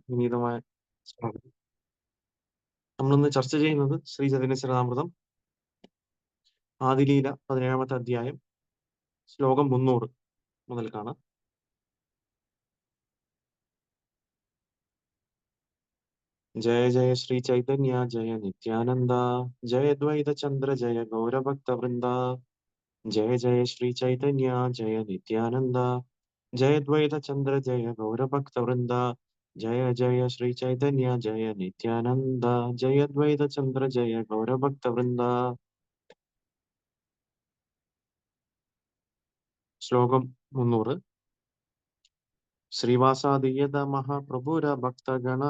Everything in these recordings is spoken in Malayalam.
വിനീതമായ സ്വാഗതം. നമ്മളിന്ന് ചർച്ച ചെയ്യുന്നത് ശ്രീ ചൈതന്യ ചരിതാമൃതം ആദിലീല 17-ാമത്തെ അധ്യായം ശ്ലോകം 300 മുതൽക്കാണ്. ജയ ജയ ശ്രീ ചൈതന്യ ജയ നിത്യാനന്ദ, ജയ ദ്വൈത ചന്ദ്ര ജയ ഗൗരഭക്ത വൃന്ദ. ജയ ജയ ശ്രീ ചൈതന്യ ജയ നിത്യാനന്ദ, ജയ ദ്വൈത ചന്ദ്ര ജയ ഗൗരഭക്ത വൃന്ദ. ജയ ജയ ശ്രീ ചൈതന്യ ജയ നിത്യാനന്ദ, ജയ ദ്വൈത ചന്ദ്ര ജയ ഗൗരഭക്ത വൃന്ദ. ശ്ലോകം 300. ശ്രീവാസാദിയത മഹാപ്രഭുര ഭക്തഗണ,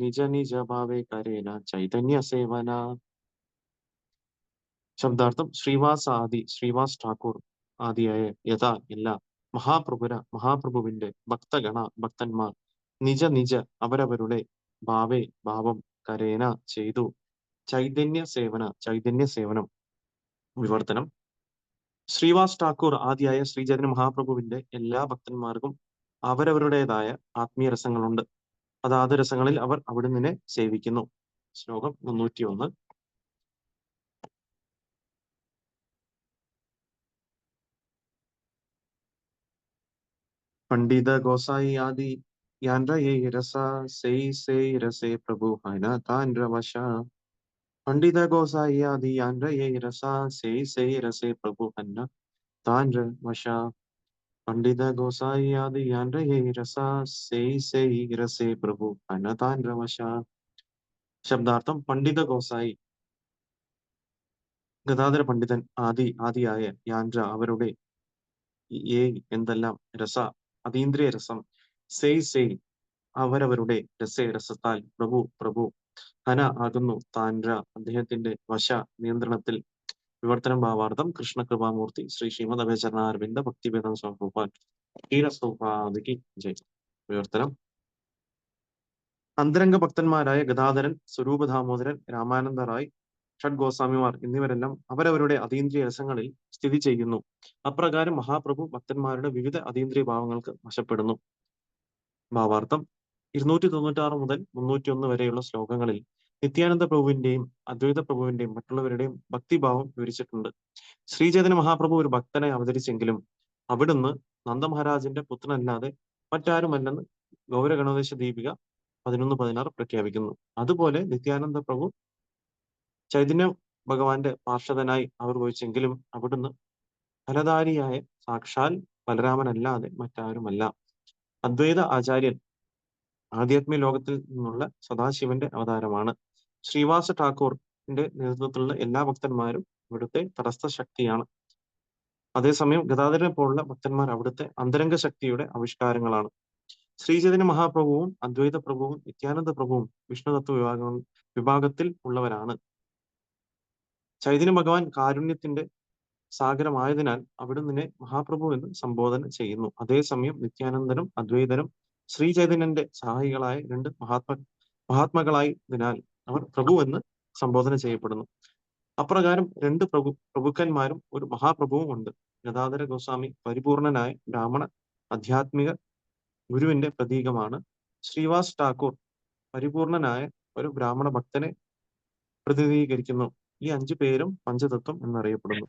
നിജ നിജ ഭാവേ കരേന ചൈതന്യ സേവന. ശബ്ദാർത്ഥം: ശ്രീവാസ് ഠാക്കൂർ ആദിയായ യഥാ എല്ലാ മഹാപ്രഭുവിന്റെ ഭക്തഗണ ഭക്തന്മാർ, നിജ നിജ അവരവരുടെ ഭാവം കരേന ചെയ്തു ചൈതന്യ സേവനം. വിവർത്തനം: ശ്രീവാസ് ഠാക്കൂർ ആദിയായ ശ്രീചൈതന്യ മഹാപ്രഭുവിന്റെ എല്ലാ ഭക്തന്മാർക്കും അവരവരുടേതായ ആത്മീയ രസങ്ങളുണ്ട്. അതാത് രസങ്ങളിൽ അവർ അവിടുന്ന് സേവിക്കുന്നു. ശ്ലോകം 301. പണ്ഡിത ഗോസായി ആദി യാൻരയേ രസ, സേയ് രസേ പ്രഭു ഹന താൻര വശ. പണ്ഡിത ഗോസായി ആദി യാൻരയേ രസ, സേയ് രസേ പ്രഭു ഹന താൻര വശ. പണ്ഡിത ഗോസായി ആദി യാൻരയേ രസ, സേയ് രസേ പ്രഭു ഹന താൻര വശ. ശബ്ദാർത്ഥം: പണ്ഡിത ഗോസായി ഗദാധര പണ്ഡിതൻ ആദിയായ യാൻഡ്ര അവരുടെ എന്തെല്ലാം രസ അതീന്ദ്രിയ രസം, സേയ് അവരവരുടെ രസത്താൽ പ്രഭു ഹന ആകുന്നു താൻഡ്ര അദ്ദേഹത്തിന്റെ വശ നിയന്ത്രണത്തിൽ. വിവർത്തനം ഭാവാർത്ഥം: കൃഷ്ണകൃപാമൂർത്തി ശ്രീ ശ്രീമദ് അഭയചരണാരവിന്ദ ഭക്തിവേദം സ്വാമിപാൽ ക്ഷീരസ്തോപാദിക്ക് ജയ്. വിവർത്തനം: അന്തരംഗ ഭക്തന്മാരായ ഗദാധരൻ, സ്വരൂപ ദാമോദരൻ, രാമാനന്ദ റായ്, ഷഡ് ഗോസ്വാമിമാർ എന്നിവരെല്ലാം അവരവരുടെ അതീന്ദ്രിയ രസങ്ങളിൽ സ്ഥിതി ചെയ്യുന്നു. അപ്രകാരം മഹാപ്രഭു ഭക്തന്മാരുടെ വിവിധ അതീന്ദ്രിയ ഭാവങ്ങൾക്ക് വശപ്പെടുന്നു. ഭാവാർത്ഥം: 296 മുതൽ 301 വരെയുള്ള ശ്ലോകങ്ങളിൽ നിത്യാനന്ദ പ്രഭുവിന്റെയും അദ്വൈത പ്രഭുവിന്റെയും മറ്റുള്ളവരുടെയും ഭക്തിഭാവം വിവരിച്ചിട്ടുണ്ട്. ശ്രീചൈതന്യ മഹാപ്രഭു ഒരു ഭക്തനായി അവതരിച്ചെങ്കിലും അവിടുന്ന് നന്ദമഹാരാജന്റെ പുത്രനല്ലാതെ മറ്റാരുമല്ലെന്ന് ഗൗരഗണോദേശ ദീപിക 11:16 പ്രഖ്യാപിക്കുന്നു. അതുപോലെ നിത്യാനന്ദ പ്രഭു ചൈതന്യ ഭഗവാന്റെ പാർഷദനായി ആവിർഭവിച്ചെങ്കിലും അവിടുന്ന് ഫലധാരിയായ സാക്ഷാൽ ബലരാമനല്ലാതെ മറ്റാരുമല്ല. അദ്വൈത ആചാര്യൻ ആധ്യാത്മിക ലോകത്തിൽ നിന്നുള്ള സദാശിവന്റെ അവതാരമാണ്. ശ്രീവാസ ഠാക്കൂറിന്റെ നേതൃത്വത്തിലുള്ള എല്ലാ ഭക്തന്മാരും ഇവിടുത്തെ തടസ്ഥ ശക്തിയാണ്. അതേസമയം ഗദാധരനെ പോലുള്ള ഭക്തന്മാർ അവിടുത്തെ അന്തരംഗ ശക്തിയുടെ ആവിഷ്കാരങ്ങളാണ്. ശ്രീചൈതന്യ മഹാപ്രഭുവും അദ്വൈത പ്രഭുവും നിത്യാനന്ദ പ്രഭുവും വിഷ്ണുതത്വ വിഭാഗത്തിൽ ഉള്ളവരാണ്. ചൈതന്യ ഭഗവാൻ കാരുണ്യത്തിന്റെ സാഗരമായതിനാൽ അവിടുന്ന് മഹാപ്രഭു എന്ന് സംബോധന ചെയ്യുന്നു. അതേസമയം നിത്യാനന്ദനും അദ്വൈതനും ശ്രീചൈതന്യന്റെ സഹായികളായ രണ്ട് മഹാത്മകളായതിനാൽ അവർ പ്രഭു എന്ന് സംബോധന ചെയ്യപ്പെടുന്നു. അപ്രകാരം രണ്ട് പ്രഭുക്കന്മാരും ഒരു മഹാപ്രഭുവും ഉണ്ട്. ഗദാധര ഗോസ്വാമി പരിപൂർണനായ ബ്രാഹ്മണ ആധ്യാത്മിക ഗുരുവിന്റെ പ്രതീകമാണ്. ശ്രീവാസ് ഠാക്കൂർ പരിപൂർണനായ ഒരു ബ്രാഹ്മണ ഭക്തനെ പ്രതിനിധീകരിക്കുന്നു. ഈ 5 പേരും പഞ്ചതത്വം എന്നറിയപ്പെടുന്നു.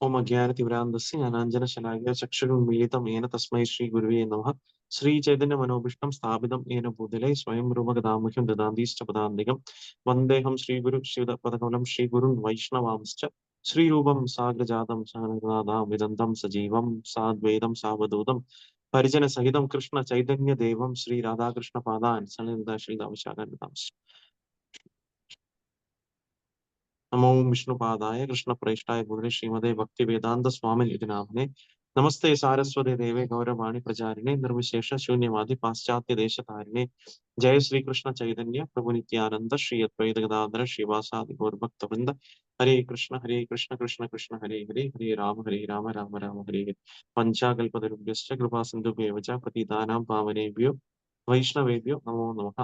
ഓം അജ്ഞാനതിമിരാന്ധസ്യ ജ്ഞാനാഞ്ജനശലാകയ ചക്ഷുരുന്മീലിതം യേന തസ്മൈ ശ്രീ ഗുരുവേ നമഃ. ശ്രീ ചൈതന്യ മനോഭിഷ്ടം സ്ഥാപിതം യേന ഭൂതലേ സ്വയം രൂപഗദാമുഖ്യം ദദാന്തീശ്ച വന്ദേഹം ശ്രീഗുരു ശ്രീപദകമലം ശ്രീഗുരുൻ വൈഷ്ണവാംശ്ച ശ്രീരൂപം സാഗ്രജാതം സഹനഗാധാം വിദന്തം സജീവം സാദ്വൈതം സാവധൂതം പരിജന സഹിതം കൃഷ്ണ ചൈതന്യ ദേവം ശ്രീ രാധാകൃഷ്ണ പാദാൻ സന്നിധാശീലതാംശ. നമോ വിഷ്ണുപാദായ കൃഷ്ണപ്രേഷ്ഠായ ഗുരുവേ ശ്രീമതേ ഭക്തിവേദാന്ത സ്വാമി ഇതി നാമനേ. നമസ്തേ സാരസ്വതേ ദേവേ ഗൗരവാണി പ്രചാരിണേ നിർവിശേഷ ശൂന്യവാദി പാശ്ചാത്യ ദേശതാരിണേ. ജയ ശ്രീകൃഷ്ണ ചൈതന്യ പ്രഭു നിത്യാനന്ദ ശ്രീ അദ്വൈത ഗദാധര ശ്രീവാസാദി ഗൗരഭക്തവൃന്ദ. ഹരേ കൃഷ്ണ കൃഷ്ണ കൃഷ്ണ ഹരേ ഹരേ ഹരേ രാമ രാമ രാമ ഹരേ ഹരേ. പഞ്ചാകൽപതരുഭ്യശ്ച കൃപാസിന്ധുഭ്യേവ ച പതിതാനാം പാവനേഭ്യോ വൈഷ്ണവേഭ്യോ നമോ നമഃ.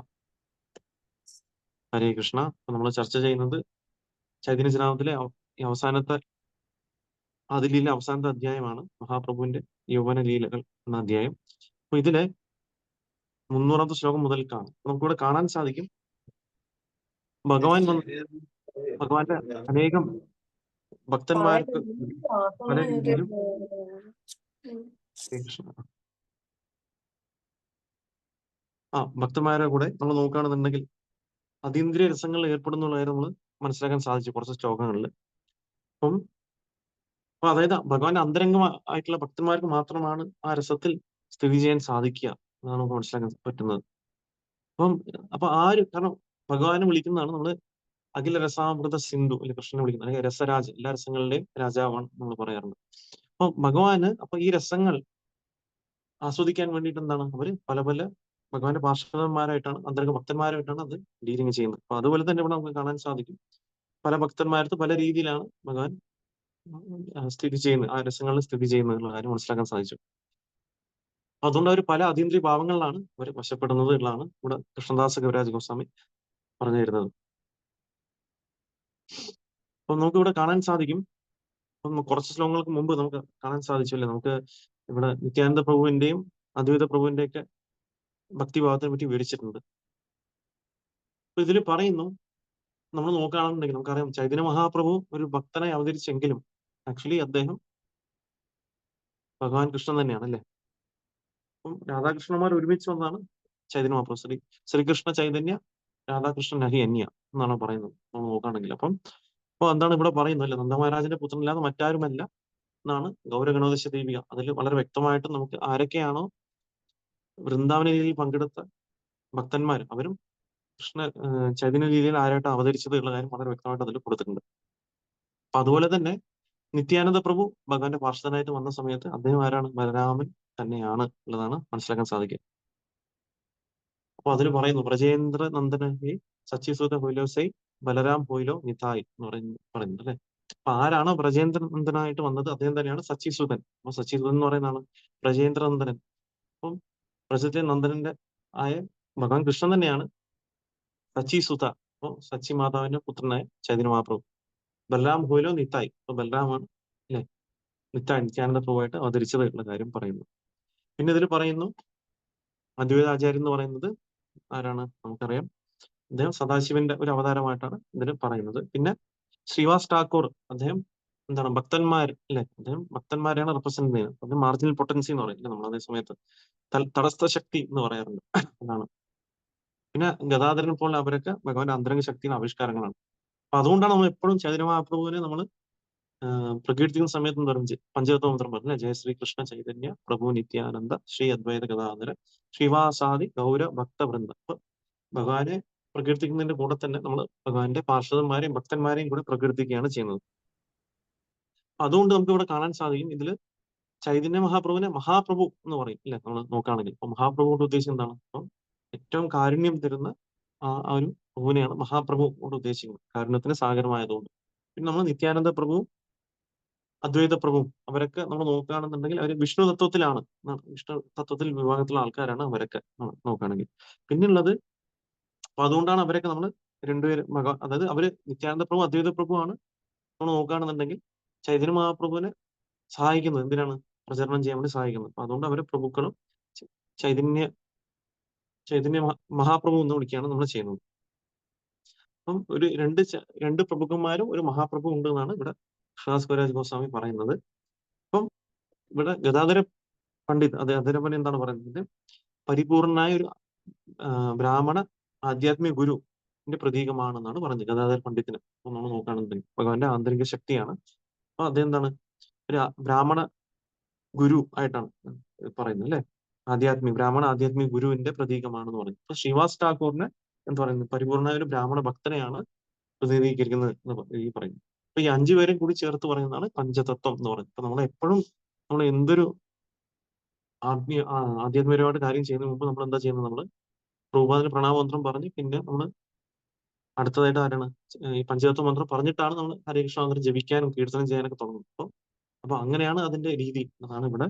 ഹരേ കൃഷ്ണ. നമ്മൾ ചർച്ച ചെയ്യുന്നത് ചൈതന്യ ചരിതാമൃതത്തിലെ അവസാനത്തെ അധ്യായമാണ്. മഹാപ്രഭുവിന്റെ യൗവന ലീലകൾ എന്ന അധ്യായം. അപ്പൊ ഇതിലെ 300ാമത്തെ ശ്ലോകം മുതൽക്കാണ് നമുക്കിവിടെ കാണാൻ സാധിക്കും ഭഗവാൻ ഭഗവാന്റെ അനേകം ഭക്തന്മാർക്ക് പല രീതിയിലും ഭക്തന്മാരെ കൂടെ നമ്മൾ നോക്കുകയാണെന്നുണ്ടെങ്കിൽ അതീന്ദ്രിയ രസങ്ങളിൽ ഏർപ്പെടുന്നുള്ള കാര്യം നമ്മൾ മനസ്സിലാക്കാൻ സാധിച്ചു കുറച്ച് ശ്ലോകങ്ങളിൽ. അപ്പൊ അതായത് ഭഗവാന്റെ അന്തരംഗമായിട്ടുള്ള ഭക്തന്മാർക്ക് മാത്രമാണ് ആ രസത്തിൽ സ്ഥിതി ചെയ്യാൻ സാധിക്കുക എന്നാണ് നമുക്ക് മനസ്സിലാക്കാൻ പറ്റുന്നത്. അപ്പൊ കാരണം ഭഗവാനെ വിളിക്കുന്നതാണ് നമ്മള് അഖില രസാമൃത സിന്ധു അല്ലെ കൃഷ്ണനെ വിളിക്കുന്നത്, അല്ലെങ്കിൽ രസരാജ്, എല്ലാ രസങ്ങളുടെയും രാജാവാണ് നമ്മൾ പറയാറുണ്ട്. അപ്പൊ ഭഗവാന് ഈ രസങ്ങൾ ആസ്വദിക്കാൻ വേണ്ടിയിട്ട് എന്താണ് അവര് പല പല ഭഗവാന്റെ പാർഷദന്മാരായിട്ടാണ്, അന്തരംഗ ഭക്തന്മാരായിട്ടാണ് അത് ഡീലിംഗ് ചെയ്യുന്നത്. അപ്പൊ അതുപോലെ തന്നെ ഇവിടെ നമുക്ക് കാണാൻ സാധിക്കും പല ഭക്തന്മാർക്ക് പല രീതിയിലാണ് ഭഗവാൻ സ്ഥിതി ചെയ്യുന്നത്, ആ രസങ്ങളിൽ സ്ഥിതി ചെയ്യുന്നത് എന്നുള്ള കാര്യം മനസ്സിലാക്കാൻ സാധിച്ചു. അതുകൊണ്ട് അവർ പല അതീന്ദ്രിയ ഭാവങ്ങളിലാണ് അവർ വശപ്പെടുന്നത് എന്നുള്ളതാണ് ഇവിടെ കൃഷ്ണദാസ കവിരാജ് ഗോസ്വാമി പറഞ്ഞു തരുന്നത്. അപ്പൊ നമുക്ക് ഇവിടെ കാണാൻ സാധിക്കും, കുറച്ച് ശ്ലോകങ്ങൾക്ക് മുമ്പ് നമുക്ക് കാണാൻ സാധിച്ചല്ലേ, നമുക്ക് ഇവിടെ നിത്യാനന്ദ പ്രഭുവിന്റെയും അദ്വൈത പ്രഭുവിന്റെയൊക്കെ ഭക്തിഭാവത്തിനെ പറ്റി വിവരിച്ചിട്ടുണ്ട്. അപ്പൊ ഇതിൽ പറയുന്നു, നമ്മൾ നോക്കുകയാണെന്നുണ്ടെങ്കിൽ നമുക്കറിയാം ചൈതന്യ മഹാപ്രഭു ഒരു ഭക്തനായി അവതരിച്ചെങ്കിലും ആക്ച്വലി അദ്ദേഹം ഭഗവാൻ കൃഷ്ണൻ തന്നെയാണ് അല്ലെ. അപ്പം രാധാകൃഷ്ണന്മാർ ഒരുമിച്ച് വന്നാണ് ചൈതന്യ മഹാപ്രഭു. ശ്രീകൃഷ്ണ ചൈതന്യ രാധാകൃഷ്ണൻ നഹി അന്യ എന്നാണ് പറയുന്നത് നമ്മൾ നോക്കുകയാണെങ്കിൽ. അപ്പൊ എന്താണ് ഇവിടെ പറയുന്നത് അല്ലെ, നന്ദമഹാരാജന്റെ പുത്രനില്ലാതെ മറ്റാരുമല്ല എന്നാണ് ഗൗരഗണോദശ ദീപിക. അതിൽ വളരെ വ്യക്തമായിട്ട് നമുക്ക് ആരൊക്കെയാണോ വൃന്ദാവന രീതിയിൽ പങ്കെടുത്ത ഭക്തന്മാർ അവരും ചൈതന്യ രീതിയിൽ ആരായിട്ട് അവതരിച്ചത് ഉള്ള കാര്യം വളരെ വ്യക്തമായിട്ട് അതിൽ കൊടുത്തിട്ടുണ്ട്. അപ്പൊ അതുപോലെ തന്നെ നിത്യാനന്ദ പ്രഭു ഭഗവാന്റെ പാർഷദനായിട്ട് വന്ന സമയത്ത് അദ്ദേഹം ആരാണ്? ബലരാമൻ തന്നെയാണ് ഉള്ളതാണ് മനസ്സിലാക്കാൻ സാധിക്കുക. അപ്പൊ അതിൽ പറയുന്നു ബ്രജേന്ദ്ര നന്ദനഹി സച്ചിസൂത ഹുലോസൈ ബലരാം ഹോയിലോ നിതായ് എന്ന് പറയുന്നത് അല്ലെ. അപ്പൊ ആരാണ് ബ്രജേന്ദ്ര നന്ദനായിട്ട് വന്നത്? അദ്ദേഹം തന്നെയാണ് സച്ചിസൂതൻ. അപ്പൊ സച്ചിസൂതൻ എന്ന് പറയുന്നതാണ് ബ്രജേന്ദ്ര നന്ദനൻ. അപ്പം ബ്രജത്തെ നന്ദനന്റെ ആയ ഭഗവാൻ കൃഷ്ണൻ തന്നെയാണ് സച്ചിസുത. അപ്പൊ സച്ചി മാതാവിന്റെ പുത്രനായ ചൈതന്യ മഹാപ്രഭു. ബലരാം ഹോയിലോ നിതായ്. അപ്പൊ ബലരാമാണ് അല്ലെ നിത്യാനന്ദ പ്രഭുവായിട്ട് അവതരിച്ചത് ഉള്ള കാര്യം പറയുന്നു. പിന്നെ ഇതിൽ പറയുന്നു അദ്വൈതാചാര്യൻ എന്ന് പറയുന്നത് ആരാണ്? നമുക്കറിയാം അദ്ദേഹം സദാശിവന്റെ ഒരു അവതാരമായിട്ടാണ് ഇതിൽ പറയുന്നത്. പിന്നെ ശ്രീവാസ് ഠാക്കൂർ അദ്ദേഹം എന്താണ് ഭക്തന്മാർ അല്ലെ, അദ്ദേഹം ഭക്തന്മാരെയാണ് റെപ്രസെന്റ് ചെയ്യുന്നത്. അത് മാർജിനൽ പൊട്ടൻസി എന്ന് പറയും നമ്മൾ അതേ സമയത്ത് തടസ്ഥ ശക്തി എന്ന് പറയാറുണ്ട് അതാണ്. പിന്നെ ഗദാധരനെ പോലെ അവരൊക്കെ ഭഗവാന്റെ അന്തരംഗ ശക്തിയുടെ ആവിഷ്കാരങ്ങളാണ്. അപ്പൊ അതുകൊണ്ടാണ് നമ്മൾ എപ്പോഴും ചൈതന്യ മഹാപ്രഭുവിനെ നമ്മൾ പ്രകീർത്തിക്കുന്ന സമയത്ത് എന്ന് പറയും പഞ്ചതത്വ മന്ത്രം പറഞ്ഞ ജയ ശ്രീ കൃഷ്ണ ചൈതന്യ പ്രഭു നിത്യാനന്ദ ശ്രീ അദ്വൈത ഗദാധര ശ്രീവാസാദി ഗൗര ഭക്തവൃന്ദ. അപ്പൊ ഭഗവാനെ പ്രകീർത്തിക്കുന്നതിന്റെ കൂടെ തന്നെ നമ്മൾ ഭഗവാന്റെ പാർഷദന്മാരെയും ഭക്തന്മാരെയും കൂടെ പ്രകീർത്തിക്കുകയാണ് ചെയ്യുന്നത്. അതുകൊണ്ട് നമുക്ക് ഇവിടെ കാണാൻ സാധിക്കും ഇതില് ചൈതന്യ മഹാപ്രഭുവിനെ മഹാപ്രഭു എന്ന് പറയും അല്ലെ നമ്മൾ നോക്കുകയാണെങ്കിൽ. അപ്പൊ മഹാപ്രഭു കൊണ്ട് ഉദ്ദേശിക്കുന്നത് എന്താണ്? അപ്പം ഏറ്റവും കാരുണ്യം തരുന്ന ആ ഒരു പ്രഭുവിനെയാണ് മഹാപ്രഭു കൊണ്ട് ഉദ്ദേശിക്കുന്നത്, കാരുണ്യത്തിന് സാഗരമായതുകൊണ്ട്. പിന്നെ നമ്മൾ നിത്യാനന്ദ പ്രഭു അദ്വൈത പ്രഭു അവരൊക്കെ നമ്മൾ നോക്കുകയാണെന്നുണ്ടെങ്കിൽ അവർ വിഷ്ണു തത്വത്തിലാണ്, വിഷ്ണു തത്വത്തിൽ വിഭാഗത്തിലുള്ള ആൾക്കാരാണ് അവരൊക്കെ നോക്കുകയാണെങ്കിൽ. പിന്നെയുള്ളത് അപ്പൊ അതുകൊണ്ടാണ് അവരൊക്കെ നമ്മൾ രണ്ടുപേരും അതായത് അവര് നിത്യാനന്ദ പ്രഭു അദ്വൈത പ്രഭു ആണ് നമ്മൾ നോക്കുകയാണെന്നുണ്ടെങ്കിൽ ചൈതന്യ മഹാപ്രഭുവിനെ സഹായിക്കുന്നത് എന്തിനാണ്? പ്രചരണം ചെയ്യാൻ വേണ്ടി സഹായിക്കുന്നത്. അപ്പൊ അതുകൊണ്ട് അവരെ പ്രഭുക്കളും ചൈതന്യ ചൈതന്യ മഹാപ്രഭു എന്ന് വിളിക്കുകയാണ് നമ്മൾ ചെയ്യുന്നത്. അപ്പം ഒരു രണ്ട് പ്രഭുക്കന്മാരും ഒരു മഹാപ്രഭു ഉണ്ട് എന്നാണ് ഇവിടെ കൃഷ്ണദാസ് കവിരാജ് ഗോസ്വാമി പറയുന്നത്. അപ്പം ഇവിടെ ഗദാധര പണ്ഡിത് അദ്ദേഹം എന്താണ് പറയുന്നത്? പരിപൂർണനായ ഒരു ബ്രാഹ്മണ ആധ്യാത്മിക ഗുരുവിന്റെ പ്രതീകമാണെന്നാണ് പറഞ്ഞത് ഗദാധര പണ്ഡിത്തിന്. അപ്പൊ നമ്മൾ നോക്കുകയാണെന്നുണ്ടെങ്കിൽ ഭഗവാന്റെ ആന്തരിക ശക്തിയാണ്. അപ്പൊ അദ്ദേഹം എന്താണ്? ഒരു ബ്രാഹ്മണ ഗുരു ആയിട്ടാണ് പറയുന്നത് അല്ലെ. ബ്രാഹ്മണ ആധ്യാത്മിക ഗുരുവിന്റെ പ്രതീകമാണെന്ന് പറയുന്നത്. അപ്പൊ ശ്രീവാസ് ഠാക്കൂറിനെ എന്താ പറയുന്നത്? പരിപൂർണ ഒരു ബ്രാഹ്മണ ഭക്തനെയാണ് പ്രതിനിധീകരിക്കുന്നത് എന്ന് ഈ പറയുന്നു. അപ്പൊ ഈ 5 പേരും കൂടി ചേർത്ത് പറയുന്നതാണ് പഞ്ചതത്വം എന്ന് പറയുന്നത്. അപ്പൊ നമ്മൾ എന്തൊരു ആധ്യാത്മികമായിട്ട് കാര്യം ചെയ്യുന്നതിന് മുമ്പ് നമ്മൾ എന്താ ചെയ്യുന്നത്? നമ്മൾ പ്രഭുപാദിന് പ്രണാമമന്ത്രം പറഞ്ഞ് പിന്നെ നമ്മൾ അടുത്തതായിട്ട് ആരാണ് ഈ പഞ്ചതത്വ മന്ത്രം പറഞ്ഞിട്ടാണ് നമ്മൾ ഹരേ കൃഷ്ണ മന്ത്രം ജപിക്കാനും കീർത്തനം ചെയ്യാനൊക്കെ തുടങ്ങുന്നത്. അപ്പൊ അങ്ങനെയാണ് അതിന്റെ രീതി എന്നാണ് ഇവിടെ.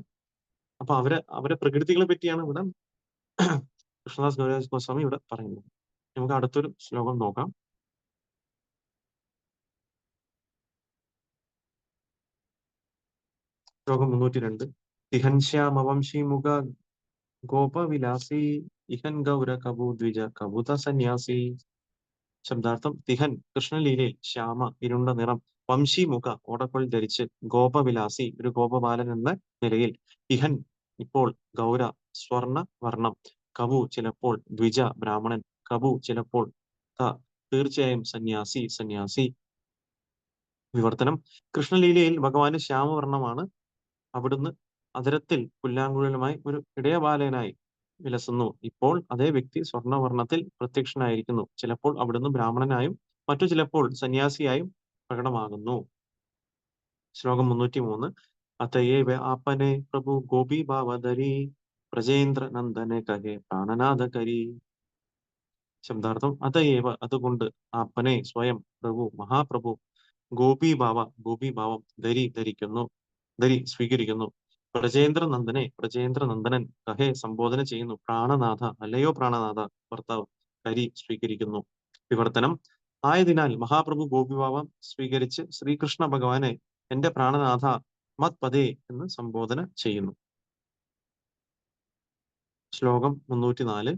അപ്പൊ അവരെ പ്രകൃതികളെ പറ്റിയാണ് ഇവിടെ കൃഷ്ണദാസ് കവിരാജ് ഗോസ്വാമി ഇവിടെ പറയുന്നത്. നമുക്ക് അടുത്തൊരു ശ്ലോകം നോക്കാം. ശ്ലോകം 302. തിഹൻ ശ്യാമവംശി മുഖ ഗോപവിലാസി ഇഹൻ ഗൗര കപു ദ്വിജ കപുത സന്യാസി. ശബ്ദാർത്ഥം തിഹൻ കൃഷ്ണലീലയിൽ ശ്യാമ ഇരുണ്ട നിറം, വംശി മുഖ ഓടക്കൊൾ ധരിച്ച്, ഗോപവിലാസി ഒരു ഗോപബാലൻ എന്ന നിലയിൽ, ഇഹൻ ഇപ്പോൾ, ഗൗര സ്വർണ വർണ്ണം, കപു ചിലപ്പോൾ, ദ്വിജ ബ്രാഹ്മണൻ, കപു ചിലപ്പോൾ, ത തീർച്ചയായും, സന്യാസി സന്യാസി. വിവർത്തനം: കൃഷ്ണലീലയിൽ ഭഗവാന് ശ്യാമവർണ്ണമാണ്. അവിടുന്ന് അതരത്തിൽ പുല്ലാങ്കുഴലുമായി ഒരു ഇടയബാലനായി വിലസുന്നു. ഇപ്പോൾ അതേ വ്യക്തി സ്വർണ്ണവർണ്ണത്തിൽ പ്രത്യക്ഷനായിരിക്കുന്നു. ചിലപ്പോൾ അവിടുന്ന് ബ്രാഹ്മണനായും മറ്റു ചിലപ്പോൾ സന്യാസിയായും പ്രകടമാകുന്നു. ശ്ലോകം 303. അതയേവ ആപ്പനെ പ്രഭു ഗോപി ഭാവധരി പ്രജേന്ദ്ര നന്ദനെ കഹെ പ്രാണനാഥ കരി. ശബ്ദാർത്ഥം: അതയേവ അതുകൊണ്ട്, ആപ്പനെ സ്വയം, പ്രഭു മഹാപ്രഭു, ഗോപീഭാവം സ്വീകരിക്കുന്നു, ബ്രജേന്ദ്രനന്ദനൻ കഹെ സംബോധന ചെയ്യുന്നു, പ്രാണനാഥ അല്ലയോ പ്രാണനാഥ ഭർത്താവ്, കരി സ്വീകരിക്കുന്നു. വിവർത്തനം: ആയതിനാൽ മഹാപ്രഭു ഗോപിഭാവം സ്വീകരിച്ച് ശ്രീകൃഷ്ണ ഭഗവാനെ എന്റെ പ്രാണനാഥ മത് പദേ എന്ന് സംബോധന ചെയ്യുന്നു. ശ്ലോകം 304.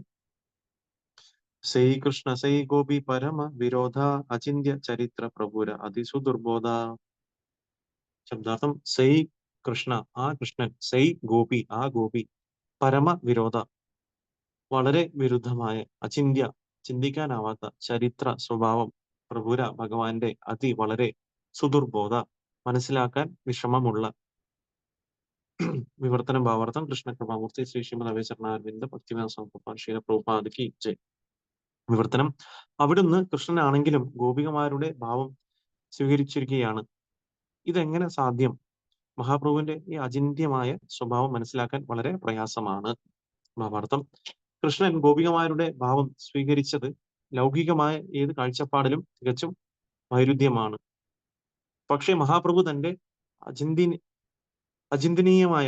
സൈ കൃഷ്ണ സൈ ഗോപി പരമ വിരോധ അചിന്യ ചരിത്ര പ്രഭുര അതിസുദുർബോധ. ശബ്ദാർത്ഥം: സൈ കൃഷ്ണ ആ കൃഷ്ണൻ, സൈ ഗോപി ആ ഗോപി, പരമ വിരോധ വളരെ വിരുദ്ധമായ, അചിന്യ ചിന്തിക്കാനാവാത്ത, ചരിത്ര സ്വഭാവം, പ്രഭുര ഭഗവാന്റെ, അതി വളരെ, സുദുർബോധ മനസ്സിലാക്കാൻ വിഷമമുള്ള. വിവർത്തനം ഭാവാർത്ഥം: കൃഷ്ണകൃപാമൂർത്തി ശ്രീ ശ്രീമദ് അഭയചരണാരവിന്ദ ഭക്തിവേദ സംഘ ശ്രീല പ്രഭുപാദ് കി ജയ്. വിവർത്തനം: അവിടുന്ന് കൃഷ്ണനാണെങ്കിലും ഗോപികമാരുടെ ഭാവം സ്വീകരിച്ചിരിക്കുകയാണ്. ഇതെങ്ങനെ സാധ്യം? മഹാപ്രഭുവിന്റെ ഈ അചിന്ത്യമായ സ്വഭാവം മനസ്സിലാക്കാൻ വളരെ പ്രയാസമാണ്. ഭാവാർത്ഥം: കൃഷ്ണൻ ഗോപികമാരുടെ ഭാവം സ്വീകരിച്ചത് ലൗകികമായ ഏത് കാഴ്ചപ്പാടിലും തികച്ചും വൈരുദ്ധ്യമാണ്. പക്ഷേ മഹാപ്രഭു തന്റെ അചിന്തനീയമായ